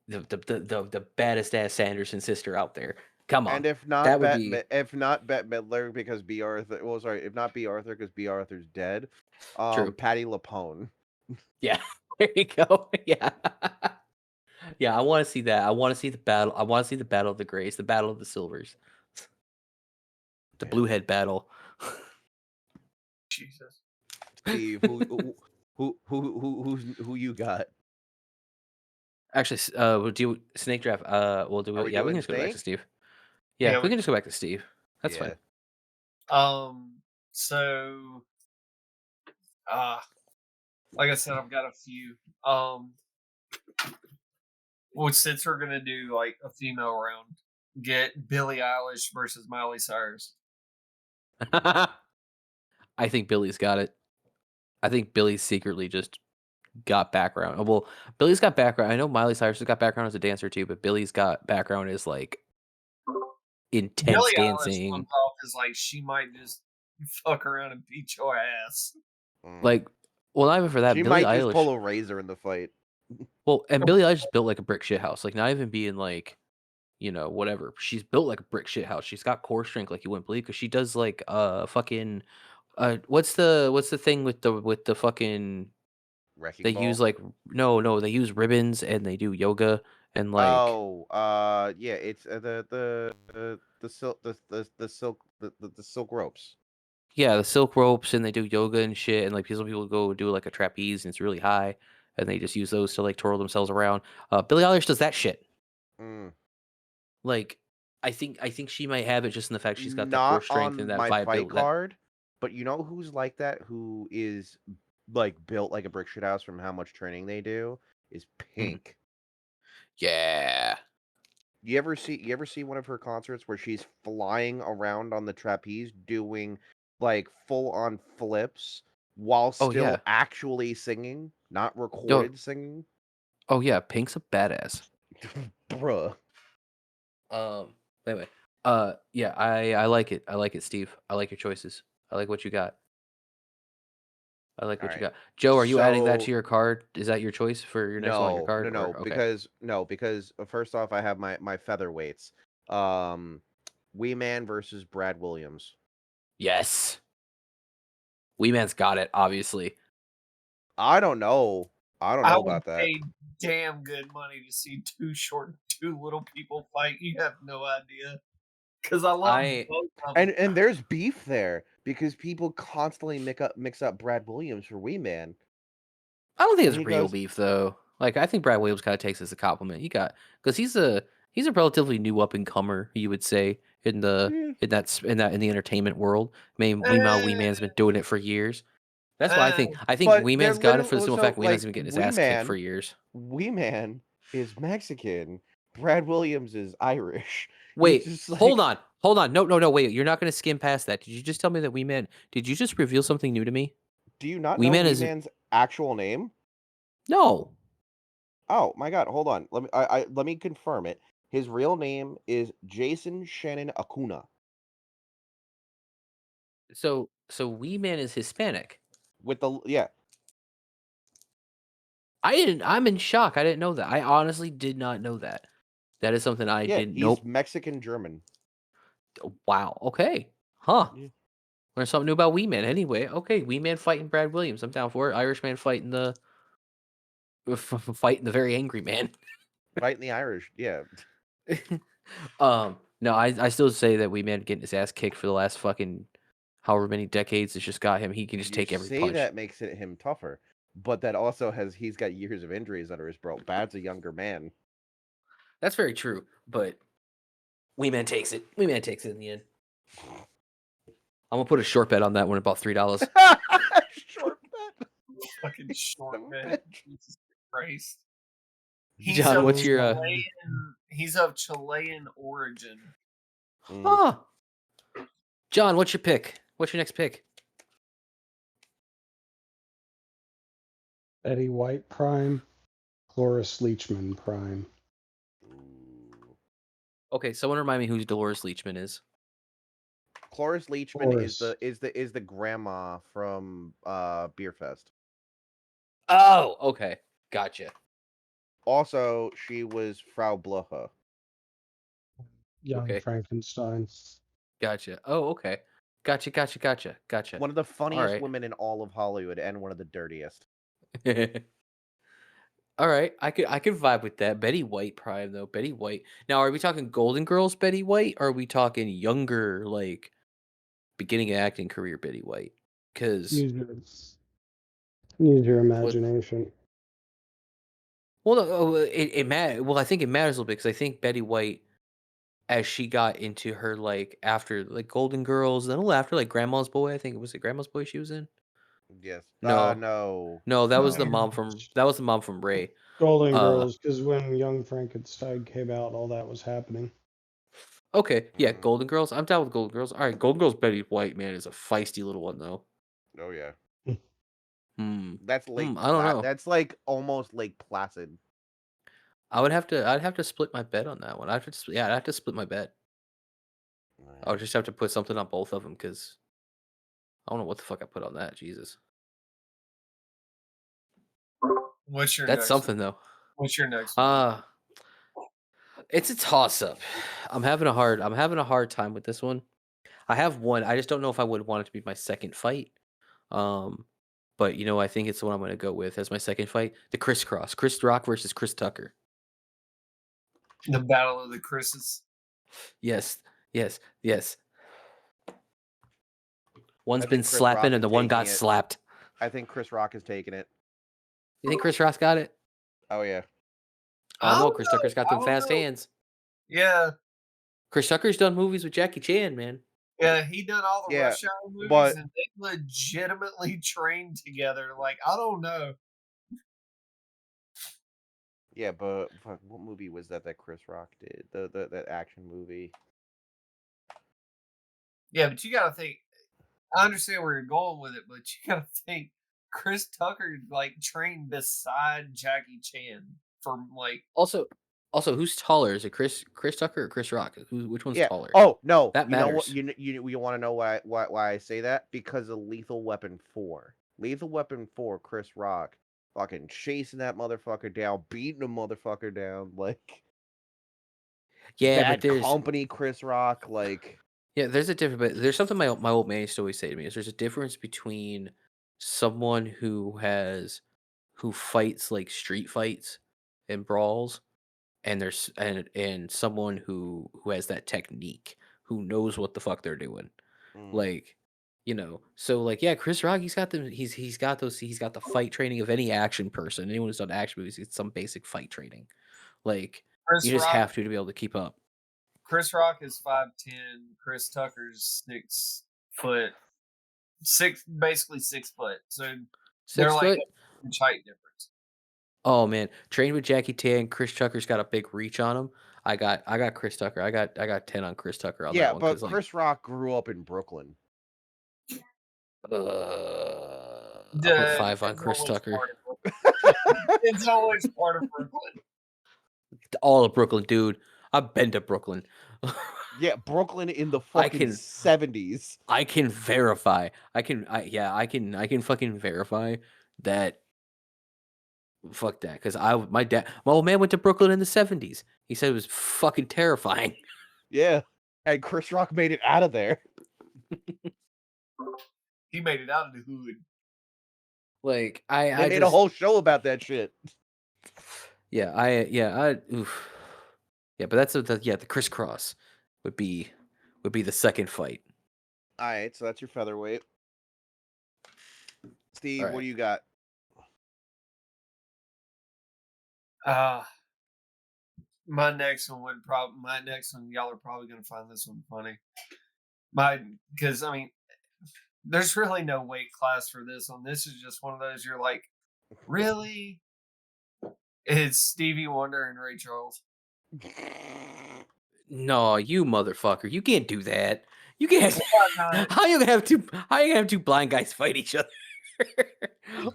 the baddest ass Sanderson sister out there. Come on, And if not that would be If not Bette Midler because B. Arthur, well, sorry, if not B. Arthur because B. Arthur's dead, true. Patty LaPone. Yeah, there you go. Yeah. Yeah, I wanna see that. I wanna see the battle. I wanna see the battle of the grays, the battle of the silvers, the blue head battle. Jesus. Steve, who you got? Actually, we'll do snake draft. We'll do Are it. we Yeah, we can doing just go back to snake? Steve. Yeah, Yeah, we can just go back to Steve. That's Yeah. fine. so uh like I said, I've got a few. Well, since we're gonna do like a female round, get Billie Eilish versus Miley Cyrus. I think Billy's got it. I think Billy secretly just got background. Well, Billy's got background. I know Miley Cyrus has got background as a dancer too, but Billy's got background as like intense Billie Eilish dancing. comes off as like she might just fuck around and beat your ass. Mm. Like, well, not even for that. She Billie might just Eilish. pull a razor in the fight. Well, and Billie Eilish built like a brick shit house. Like, not even being like, whatever. She's built like a brick shit house. She's got core strength like you wouldn't believe because she does like fucking what's the thing with the fucking they Wrecking use ball. like no they use ribbons and they do yoga and like Oh, yeah, it's the silk the silk the silk ropes. yeah the silk ropes and they do yoga and shit and like some people go do like a trapeze and it's really high and they just use those to like twirl themselves around. Billie Eilish does that shit. Mm. Like I think she might have it just in the fact she's got that core Not strength and on that my fight viability that card, but you know who's like that? Who is like built like a brick shit house from how much training they do? Is Mhm. Pink. Yeah. You ever see one of her concerts where she's flying around on the trapeze doing like full on flips while Oh still yeah. actually singing, not Yo, recorded singing? oh yeah, Pink's a badass. Bruh. Anyway, yeah, I like it. I like it, Steve. I like your choices. I like what you got. I like All what you right. got. Joe, are you adding that to So your card? Is that your choice for your next one on your no, card? no, Or no, okay. because first off, I have my featherweights. Um, Wee Man versus Brad Williams. Yes. Wee Man's got it, obviously. I don't know. I don't I know would about that. pay damn good money to see two short, two little people fight. You have no idea. Because I love I both of them. And there's beef there because people constantly mix up Brad Williams for Wee Man. I don't think And it's he real goes, beef though. Like I think Brad Williams kind of takes this as a compliment. He got because he's a relatively new up and comer, you would say, in the "Eh, in the entertainment world. I mean, Wee Eh, Man's been doing it for years. That's why eh. I think but Wee they're Man's got it for the literally simple fact so Wee Man's like been getting his ass kicked for years. Wee Man is Mexican. Brad Williams is Irish. He's Wait, just like, hold on. No, wait. You're not going to skim past that. Did you just tell me that Wee Man? Did you just reveal something new to me? Do you not Wee know Man Wee is Man's actual name? no. Oh my god, hold on. Let me confirm it. His real name is Jason Shannon Acuna. So Wee Man is Hispanic. With the yeah. I'm in shock. I didn't know that. I honestly did not know that. That is something I Yeah, didn't. he's Nope. Mexican German. Wow. Okay. Huh. Yeah. Learn something new about Wee Man. Anyway, okay. Wee Man fighting Brad Williams. I'm down for it. Irishman fighting the fighting the very angry man. Fighting the Irish. Yeah. No, I still say that Wee Man getting his ass kicked for the last fucking however many decades. It's just got him. He can just You take every say punch. that makes it him tougher, but that also he's got years of injuries under his belt. Bad's a younger man. That's very true. But Wee Man takes it. Wee Man takes it in the end. I'm gonna put a short bet on that one, about $3. Short bet. Fucking short Son of a man. bitch. Jesus Christ. John, what's your He's of Chilean origin. Huh. John, what's your pick? What's your next pick? Betty White Prime, Cloris Leechman Prime. Ooh. Okay, someone remind me who Dolores Leachman is. Cloris Leechman Cloris. is the grandma from Beerfest. Oh, okay. Gotcha. Also, she was Frau Blocher. Young Okay. Frankenstein. Gotcha. Oh, okay. Gotcha. One of the All funniest right. women in all of Hollywood and one of the dirtiest. All right. I could vibe with that. Betty White Prime though. Betty White. Now, are we talking Golden Girls Betty White, or are we talking younger, like beginning of acting career Betty White? Because Use your what? imagination. Well, no, it matters. Well, I think it matters a little bit because I think Betty White, as she got into her like after like Golden Girls, then a little after like Grandma's Boy. I think it was Grandma's Boy she was in. Yes. No, No. no, that was the No. mom from Ray. Golden Uh, Girls, because when Young Frankenstein came out, all that was happening. okay, yeah, Mm. Golden Girls. I'm down with Golden Girls. All right, Golden Girls. Betty White, man, is a feisty little one though. Oh yeah. Hmm. That's I don't know. That's like almost Lake Placid. I'd have to split my bet on that one. I'd have to split my bet. I would just have to put something on both of them because I don't know what the fuck I put on that. Jesus, What's your that's next one? something though. What's your next one? It's a toss up. I'm having a hard time with this one. I have one. I just don't know if I would want it to be my second fight. Um, but I think it's the one I'm going to go with as my second fight. The crisscross, Chris Rock versus Chris Tucker. The Battle of the Chris's. Yes, yes. One's I been think Chris Rock slapping and is the one taking got it. slapped. I think Chris Rock is taking it. You think Chris Rock's got it? Oh yeah. I don't know. don't Chris know. Tucker's got I them don't fast know. hands. Yeah. Chris Tucker's done movies with Jackie Chan, man. Yeah, he done all the Yeah, Rush Hour movies but and they legitimately trained together. Like, I don't know. yeah, but fuck, what movie was that Chris Rock did? The that action movie. Yeah, but you gotta think I understand where you're going with it, but you gotta think Chris Tucker like trained beside Jackie Chan from like Also, who's taller? Is it Chris Tucker or Chris Rock? Which one's Yeah. taller? Oh no. That You know what? matters. You want to know why I say that? Because of Lethal Weapon 4. Lethal Weapon 4. Chris Rock fucking chasing that motherfucker down, beating the motherfucker down, like Yeah, but Bad Company. Chris Rock, like there's a difference. But there's something my old man used to always say to me is there's a difference between someone who fights like street fights and brawls, and and someone who has that technique, who knows what the fuck they're doing. mm, Like, so like yeah, Chris Rock, he's got the fight training of any action person. Anyone who's done action movies gets some basic fight training. Like you Chris just Rock. have to be able to keep up. Chris Rock is 5'10", Chris Tucker's 6 foot, basically 6 foot. So they're Six like foot. a inch height difference. Oh man, trained with Jackie Chan. Chris Tucker's got a big reach on him. I got Chris Tucker. I got 10 on Chris Tucker on that yeah, one but because like Chris Rock grew up in Brooklyn. uh, I'll put 5 on It's Chris always Tucker. part of Brooklyn. It's always part of Brooklyn. All of Brooklyn, dude. I've been to Brooklyn. Yeah, Brooklyn in the I fucking can 70s. I can verify. I can fucking verify that. Fuck that, because my old man went to Brooklyn in the 70s. He said it was fucking terrifying. Yeah. And Chris Rock made it out of there. He made it out of the hood. Like They I made a just whole show about that shit. oof. Yeah, but the crisscross would be the second fight. All right, so that's your featherweight. Steve, All what right. do you got? Uh my next one, y'all are probably gonna find this one funny. Because I mean, there's really no weight class for this one. This is just one of those you're like, really? It's Stevie Wonder and Ray Charles. No, you motherfucker. You can't do that. You can't. Why not? How you gonna have two blind guys fight each other?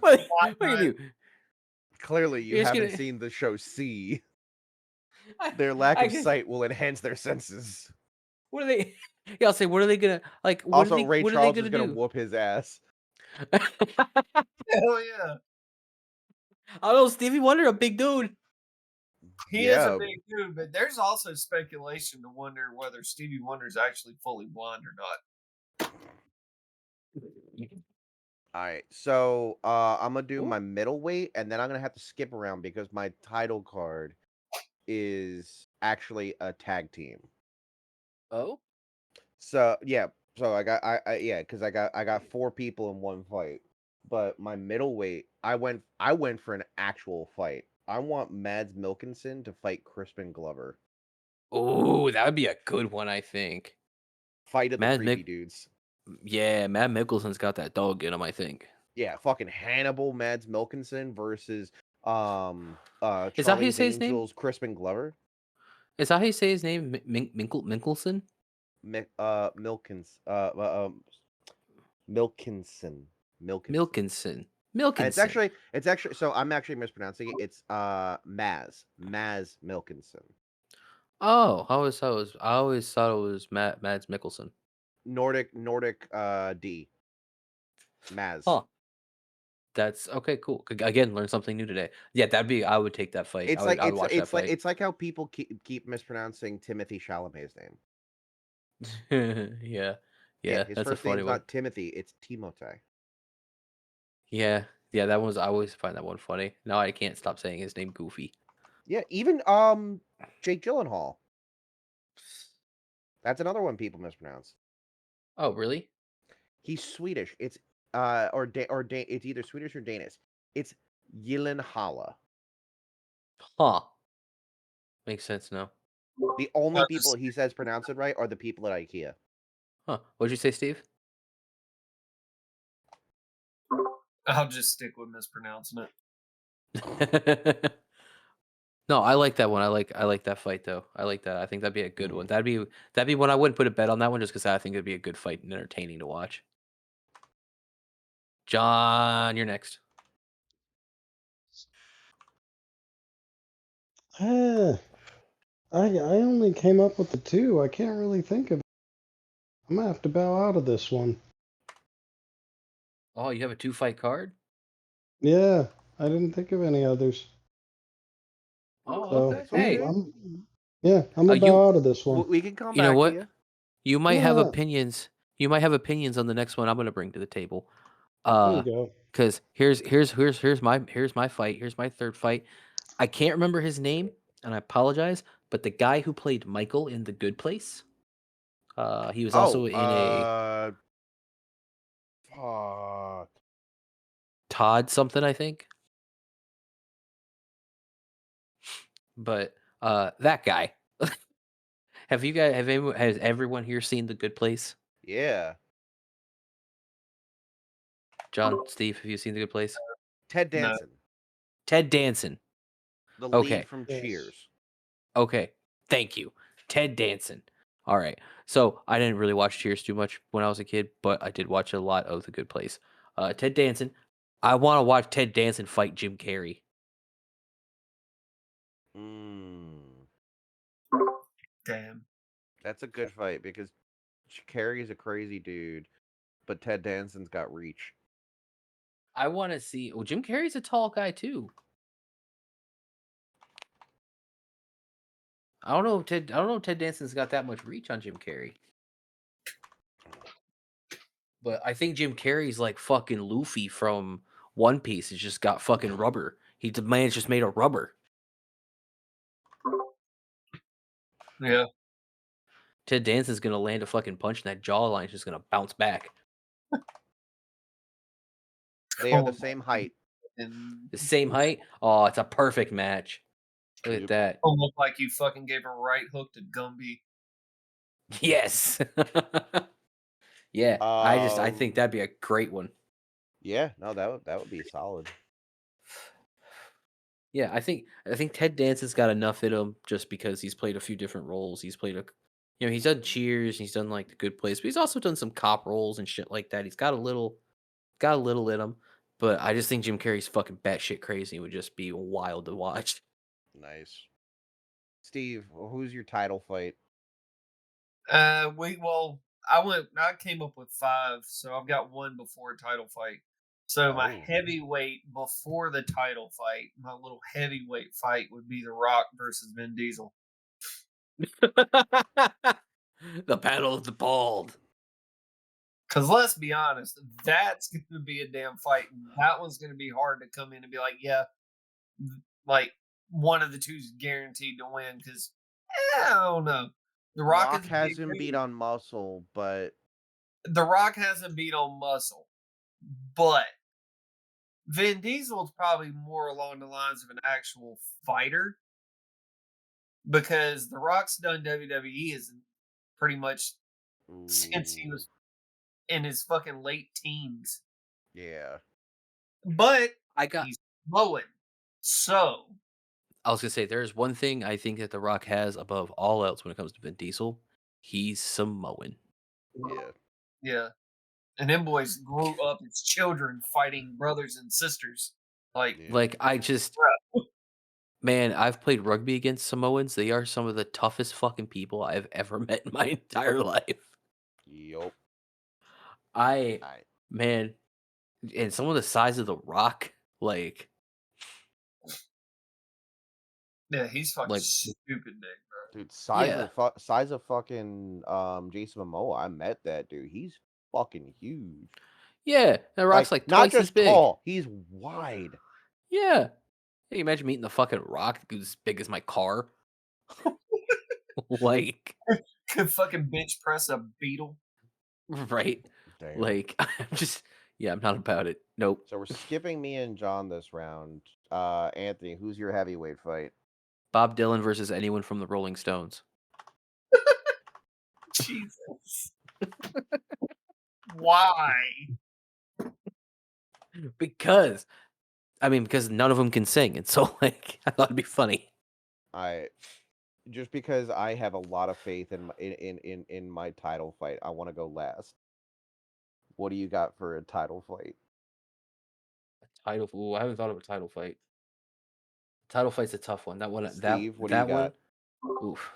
Why What you not? do? Clearly, you You're just haven't gonna seen the show C. I, Their lack I of just sight will enhance their senses. what are they Yeah, I'll say what are they gonna like Also, Ray what are they Charles is gonna gonna do? whoop his ass. Hell yeah. I don't know, Stevie Wonder, a big dude. He is a Yeah. big dude, but there's also speculation to wonder whether Stevie Wonder's actually fully blonde or not. All right, so I'm gonna do my middleweight, and then I'm gonna have to skip around because my title card is actually a tag team. Oh? So yeah, so I yeah, because I got 4 people in one fight. But my middleweight, I went for an actual fight. I want Mads Milkinson to fight Crispin Glover. Oh, that would be a good one, I think. Fight of the Mad creepy Mick dudes. Yeah, Matt Mickelson's got that dog in him, I think. Yeah, fucking Hannibal Mads Milkinson versus Is that how you Charlie's say his name? Angels Crispin Glover. Is that how you say his name? Minkelson? Milkins Milkinson. Milkinson. Milkinson. And Milkinson. it's actually so I'm actually mispronouncing it. It's Maz Milkinson. Oh, I always thought it was Mads Mikkelsen. Nordic D. Maz. Huh. That's okay, cool. Again, learn something new today. Yeah, I would take that fight. I would watch that fight. It's like how people keep mispronouncing Timothy Chalamet's name. Yeah. Yeah, Yeah, his that's a first funny name's one. not Timothy, it's Timothée. Yeah. Yeah, that one's I always find that one funny. Now I can't stop saying his name Goofy. Yeah, even Jake Gyllenhaal. That's another one people mispronounce. Oh, really? He's Swedish. It's it's either Swedish or Danish. It's Gyllenhaal. Huh. Makes sense now. The only I'll people just, he says pronounce it right are the people at IKEA. Huh. What'd you say, Steve? I'll just stick with mispronouncing it. No, I like that one. I like that fight though. I like that. I think that'd be a good one. That'd be one I wouldn't put a bet on that one just because I think it'd be a good fight and entertaining to watch. John, you're next. I only came up with the two. I can't really think of it. I'm gonna have to bow out of this one. Oh, you have a 2-fight card? Yeah, I didn't think of any others. Oh, So okay. It's Hey, okay. I'm gonna you bow out of this one. We can come you know back to what? you. You might have Yeah, opinions. You might have opinions on the next one I'm gonna bring to the table. there you go. Because here's my fight. Here's my third fight. I can't remember his name, and I apologize. But the guy who played Michael in The Good Place, he was Oh, also in a fuck. Todd something, I think. But that guy. Has everyone here seen The Good Place? Yeah. John, Steve, have you seen The Good Place? Ted No. Danson, Ted Danson. the lead Okay. from Yes. Cheers. Okay. Thank you. Ted Danson. All right. So I didn't really watch Cheers too much when I was a kid, but I did watch a lot of The Good Place. Ted Danson I want to watch Ted Danson fight Jim Carrey. Mm, Damn. that's a good fight because Carey's a crazy dude, but Ted Danson's got reach. I want to see. Well, Jim Carrey's a tall guy too. I don't know if Ted Danson's got that much reach on Jim Carrey. But I think Jim Carrey's like fucking Luffy from One Piece. It's just got fucking rubber. The man's just made of rubber. Yeah. Ted Danson's gonna land a fucking punch and that jawline's just gonna bounce back. They are the same height. And The same height. Oh, it's a perfect match. Look at Yep. that. don't look like you fucking gave a right hook to Gumby. Yes. Yeah. I think that'd be a great one. Yeah, no, that would be solid. Yeah, I think Ted Danson's got enough in him just because he's played a few different roles. He's played he's done Cheers, he's done like The Good Place, but he's also done some cop roles and shit like that. He's got a little in him. But I just think Jim Carrey's fucking batshit crazy. It would just be wild to watch. Nice. Steve, who's your title fight? I came up with 5, so I've got one before a title fight. So my Oh. heavyweight before the title fight, my little heavyweight fight would be The Rock versus Vin Diesel. The Battle of the Bald. Because let's be honest, that's going to be a damn fight. And that one's going to be hard to come in and be like, yeah, like one of the two's guaranteed to win. Because I don't know. The Rock, Rock has him beat on muscle, but The Rock hasn't beat on muscle, but Vin Diesel's probably more along the lines of an actual fighter because The Rock's done WWE as pretty much since he was in his fucking late teens. Yeah. But I got he's flowing. So I was gonna say there's one thing I think that The Rock has above all else when it comes to Vin Diesel. He's Samoan. Yeah. yeah. And them boys grew up as children fighting brothers and sisters. Like Yeah. Like man, I've played rugby against Samoans. They are some of the toughest fucking people I've ever met in my entire life. Yup. I I man, and some of the size of The Rock, like yeah, he's fucking like stupid big, bro. dude, size yeah. of size of fucking Jason Momoa. I met that dude. He's fucking huge. Yeah, The Rock's like Not twice as just big. tall, he's wide. Yeah. Hey, imagine meeting the fucking Rock who's as big as my car. Like, Could fucking bench press a beetle. right? Damn. Like, I'm not about it. Nope. So we're skipping me and John this round. Anthony, who's your heavyweight fight? Bob Dylan versus anyone from the Rolling Stones. Jesus. Why? Because none of them can sing, and so like I thought it'd be funny. Just because I have a lot of faith in my title fight, I want to go last. What do you got for a title fight? Ooh, I haven't thought of a title fight. Title fight's a tough one. Steve, what do you got? Oof.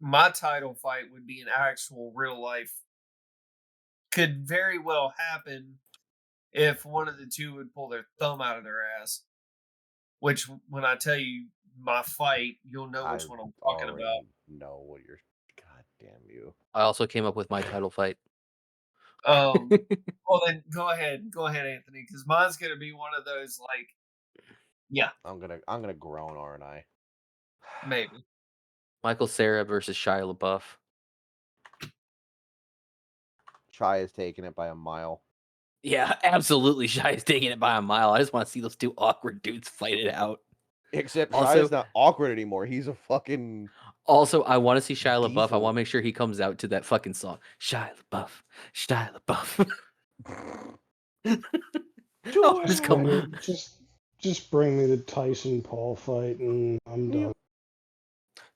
My title fight would be an actual real life. Could very well happen if one of the two would pull their thumb out of their ass. Which, when I tell you my fight, you'll know which one I'm talking about. Know what you're. God damn you! I also came up with my title fight. Well then go ahead, Anthony, because mine's gonna be one of those like, yeah, I'm gonna groan, aren't I? maybe. Michael Cera versus Shia LaBeouf. Chai is taking it by a mile. Yeah, absolutely. Shia's taking it by a mile. I just want to see those two awkward dudes fight it out. Except Also- Shia's not awkward anymore. He's a fucking. Also, I want to see Shia LaBeouf. I Diesel. want to make sure he comes out to that fucking song. Shia LaBeouf. Shia LaBeouf. Just come. Man, just bring me the Tyson Paul fight and I'm done.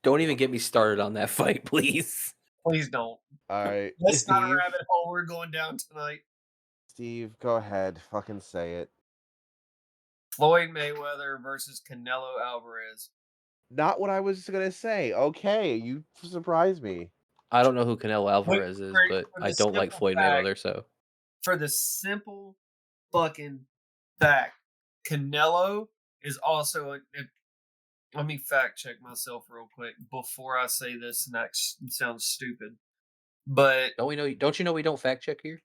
Don't even get me started on that fight, please. Please don't. All right, That's not a Steve. rabbit hole we're going down tonight. Steve, go ahead. Fucking say it. Floyd Mayweather versus Canelo Alvarez. Not what I was gonna say. Okay, you surprised me. I don't know who Canelo For, Alvarez is, but for I the don't like simple Floyd fact, Mayweather, so for the simple fucking fact, Canelo is also let me fact check myself real quick before I say this, and that sounds stupid. But don't you know we don't fact check here?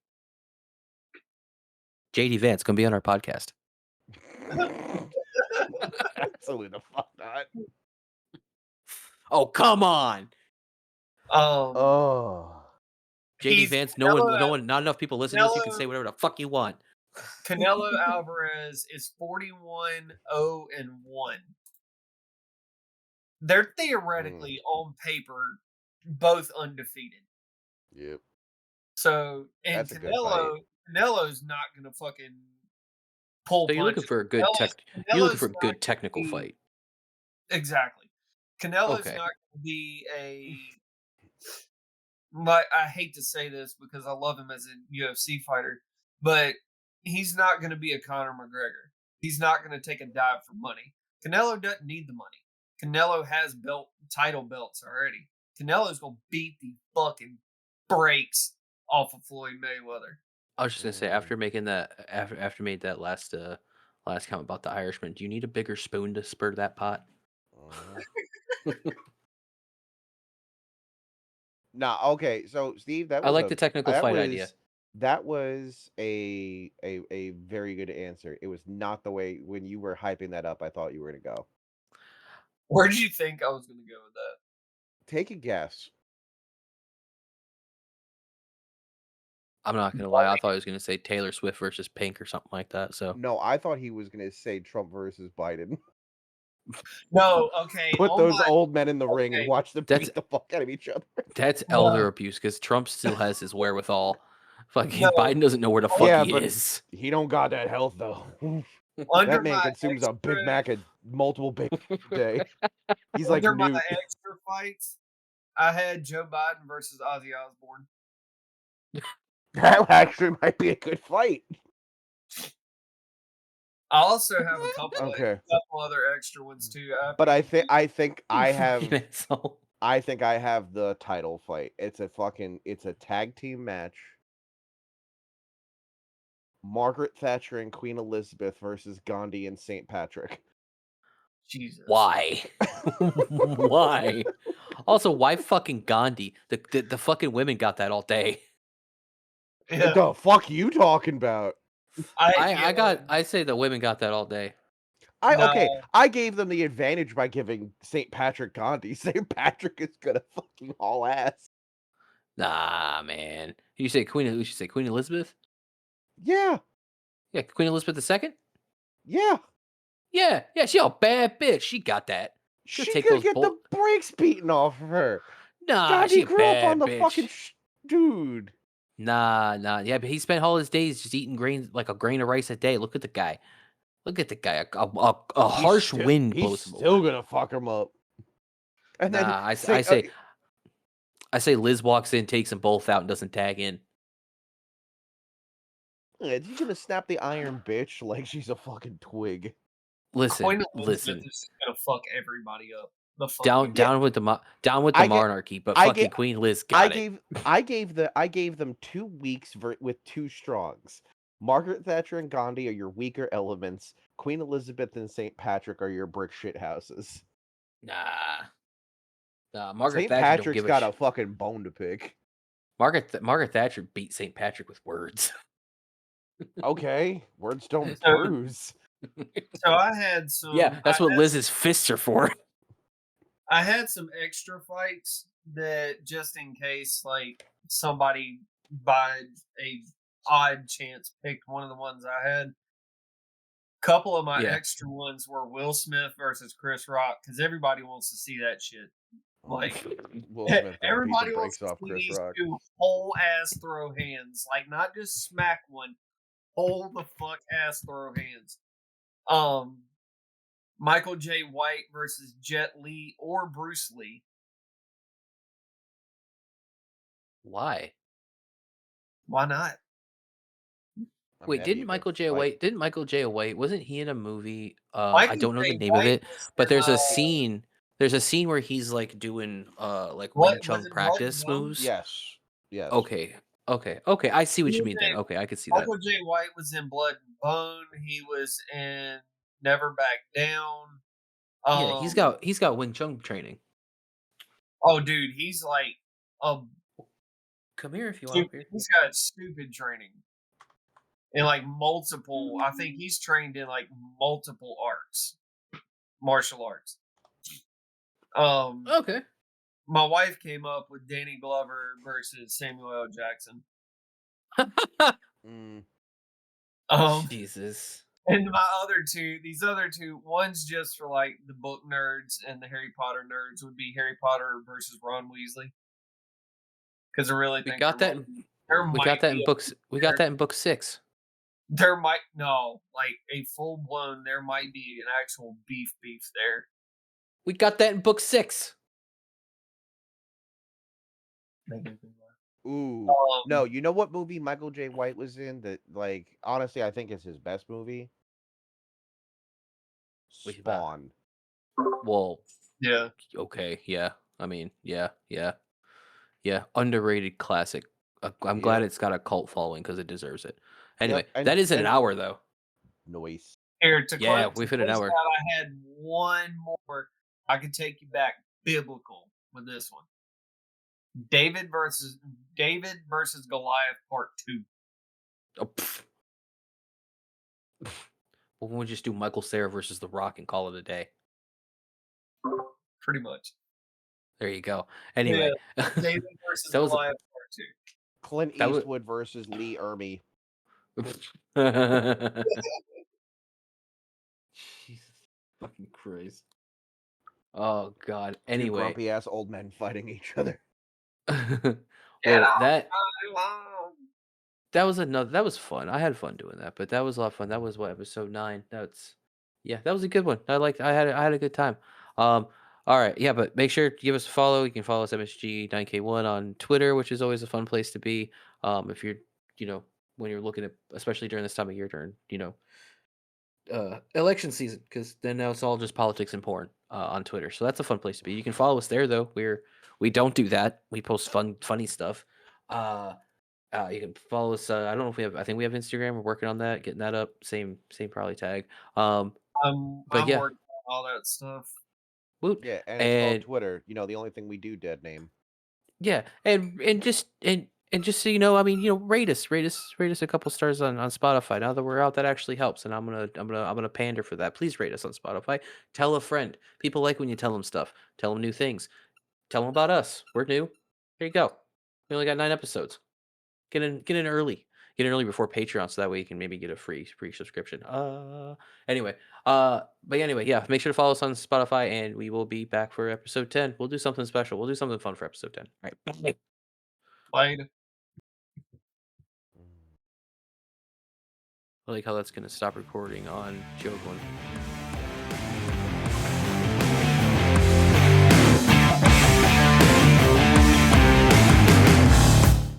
JD Vance gonna be on our podcast. Absolutely the fuck not. Oh, come on. Oh. JD he's Vance, Canelo, not enough people listen to this. You can say whatever the fuck you want. Canelo Alvarez is 41-0-1. They're theoretically on paper both undefeated. Yep. So, and That's a good fight. Canelo's not gonna fucking pull So you're looking punches. for a good you're looking for a good technical fight. Exactly. Canelo's Okay. not gonna be but I hate to say this because I love him as a UFC fighter, but he's not going to be a Conor McGregor. He's not going to take a dive for money. Canelo doesn't need the money. Canelo has title belts already. Canelo's going to beat the fucking brakes off of Floyd Mayweather. I was just gonna say after making that after made that last comment about the Irishman, do you need a bigger spoon to spur that pot? Nah, okay. So Steve, I like the technical fight idea. that was a very good answer. It was not the way when you were hyping that up, I thought you were gonna go. Where did you think I was going to go with that? Take a guess. I'm not gonna lie, I thought he was gonna say Taylor Swift versus Pink or something like that. So No, I thought he was gonna say Trump versus Biden. No, okay. Put those old men in the ring and okay. watch them That's beat the fuck out of each other. that's elder abuse because Trump still has his wherewithal. Fucking No, Biden doesn't know where the fuck Yeah, he but is. he don't got that health though. under That man my consumes a Big extra, Mac a multiple Big Mac a day. He's like under my Newt. extra fights, I had Joe Biden versus Ozzy Osbourne. That actually might be a good fight. I also have a couple Okay. other extra ones too. But I think I You have fucking asshole. I think I have the title fight. It's a tag team match. Margaret Thatcher and Queen Elizabeth versus Gandhi and St. Patrick. Jesus. Why? Why? Also, why fucking Gandhi? The fucking women got that all day. Yeah. The fuck you talking about? I say the women got that all day. Okay, I gave them the advantage by giving St. Patrick Gandhi. St. Patrick is gonna fucking haul ass. Nah, man. You should say Queen Elizabeth? Yeah. Yeah, Queen Elizabeth II? Yeah. Yeah, she a bad bitch. She got that. She'll She take could those get the brakes beaten off of her. Nah, Gandhi she a grew up on bad the bitch. fucking dude. Nah. Yeah, but he spent all his days just eating grains like a grain of rice a day. Look at the guy. A harsh wind blows him Still away. gonna fuck him up. And then Nah, I say Liz walks in, takes them both out, and doesn't tag in. He's gonna snap the iron bitch like she's a fucking twig. Listen. Elizabeth is gonna fuck everybody up. Down with the monarchy, but fucking Queen Liz got it. I gave them 2 weeks with 2 strongs. Margaret Thatcher and Gandhi are your weaker elements. Queen Elizabeth and St. Patrick are your brick shit houses. Nah, Margaret St. Thatcher Patrick's don't give got a a fucking bone to pick. Margaret Thatcher beat St. Patrick with words. Okay, words don't bruise. So I had some. Yeah, that's what Liz's fists are for. I had some extra fights that just in case, like somebody by a odd chance picked one of the ones I had. Couple of my extra ones were Will Smith versus Chris Rock because everybody wants to see that shit. Like Will Smith beat everybody the wants brakes to off see Chris these Rock. 2 whole ass throw hands, like not just smack one, whole the fuck ass throw hands. Michael J. White versus Jet Li or Bruce Lee. Why? Why not? I'm Wait, happy again. Like, Didn't Michael J. White, wasn't he in a movie? I Michael don't know the J. name of White it, was but in there's a scene where he's like doing like what Wing was Chun it Blood and practice Bone? moves. yes, yes. Okay. Okay. I see He what you was mean then. in Okay, I could see that. Michael J. White was in Blood and Bone. He was in Never Back Down. Yeah, Um, he's got Wing Chun training. oh, dude, he's like um, Come here if you want up stupid. here. He's got stupid training in like multiple. I think he's trained in like multiple arts, martial arts. Um, Okay. my wife came up with Danny Glover versus Samuel L. Jackson. Mm, Jesus. And these other two, one's just for like the book nerds and the Harry Potter nerds would be Harry Potter versus Ron Weasley. Because I really We think got that in, there we got might that in be books. We got that in book 6. there might no like a full blown there might be an actual beef there. We got that in book 6. ooh, no. You know what movie Michael J. White was in? That, like, honestly, I think is his best movie. What you about? Spawn. Well, Yeah. okay, yeah. I mean, yeah. Underrated classic. I'm glad Yep. it's got a cult following because it deserves it. Anyway, Yep. that isn't an hour though. Noise. Here to Yeah, close we've hit an hour. out, I had one more. I could take you back biblical with this one. David versus Goliath Part 2. Oh, pff. Well, we just do Michael Cera versus The Rock and call it a day. Pretty much. There you go. Yeah. Anyway, David versus that was Goliath Part 2. Clint that was. Eastwood versus Lee Ermey. Jesus fucking Christ. Oh God. Two Anyway, grumpy ass old men fighting each other. well that was another. That was fun. I had fun doing that, but that was a lot of fun. That was what, episode 9. Yeah, that was a good one. I had a good time. All right, yeah, but make sure to give us a follow. You can follow us MSG9K1 on Twitter, which is always a fun place to be. If you're, when you're looking at, especially during this time of year, during election season, because then now it's all just politics and porn on Twitter. So that's a fun place to be. You can follow us there though. We don't do that. We post funny stuff. You can follow us. I don't know if we have. I think we have Instagram. We're working on that, getting that up. Same probably tag. But I'm yeah, working on all that stuff. woot. Yeah, and it's called And Twitter. You know, the only thing we do, dead name. yeah, and just so you know, I mean, rate us a couple stars on Spotify. Now that we're out, that actually helps, and I'm gonna pander for that. Please rate us on Spotify. Tell a friend. People like when you tell them stuff. Tell them new things. Tell them about us. We're new. Here you go. We only got 9 episodes. Get in early. Get in early before Patreon, so that way you can maybe get a free subscription. Anyway, but anyway, yeah. Make sure to follow us on Spotify, and we will be back for episode 10. We'll do something special. We'll do something fun for episode 10. All right. Bye. Played. I like how that's gonna stop recording on Joe going.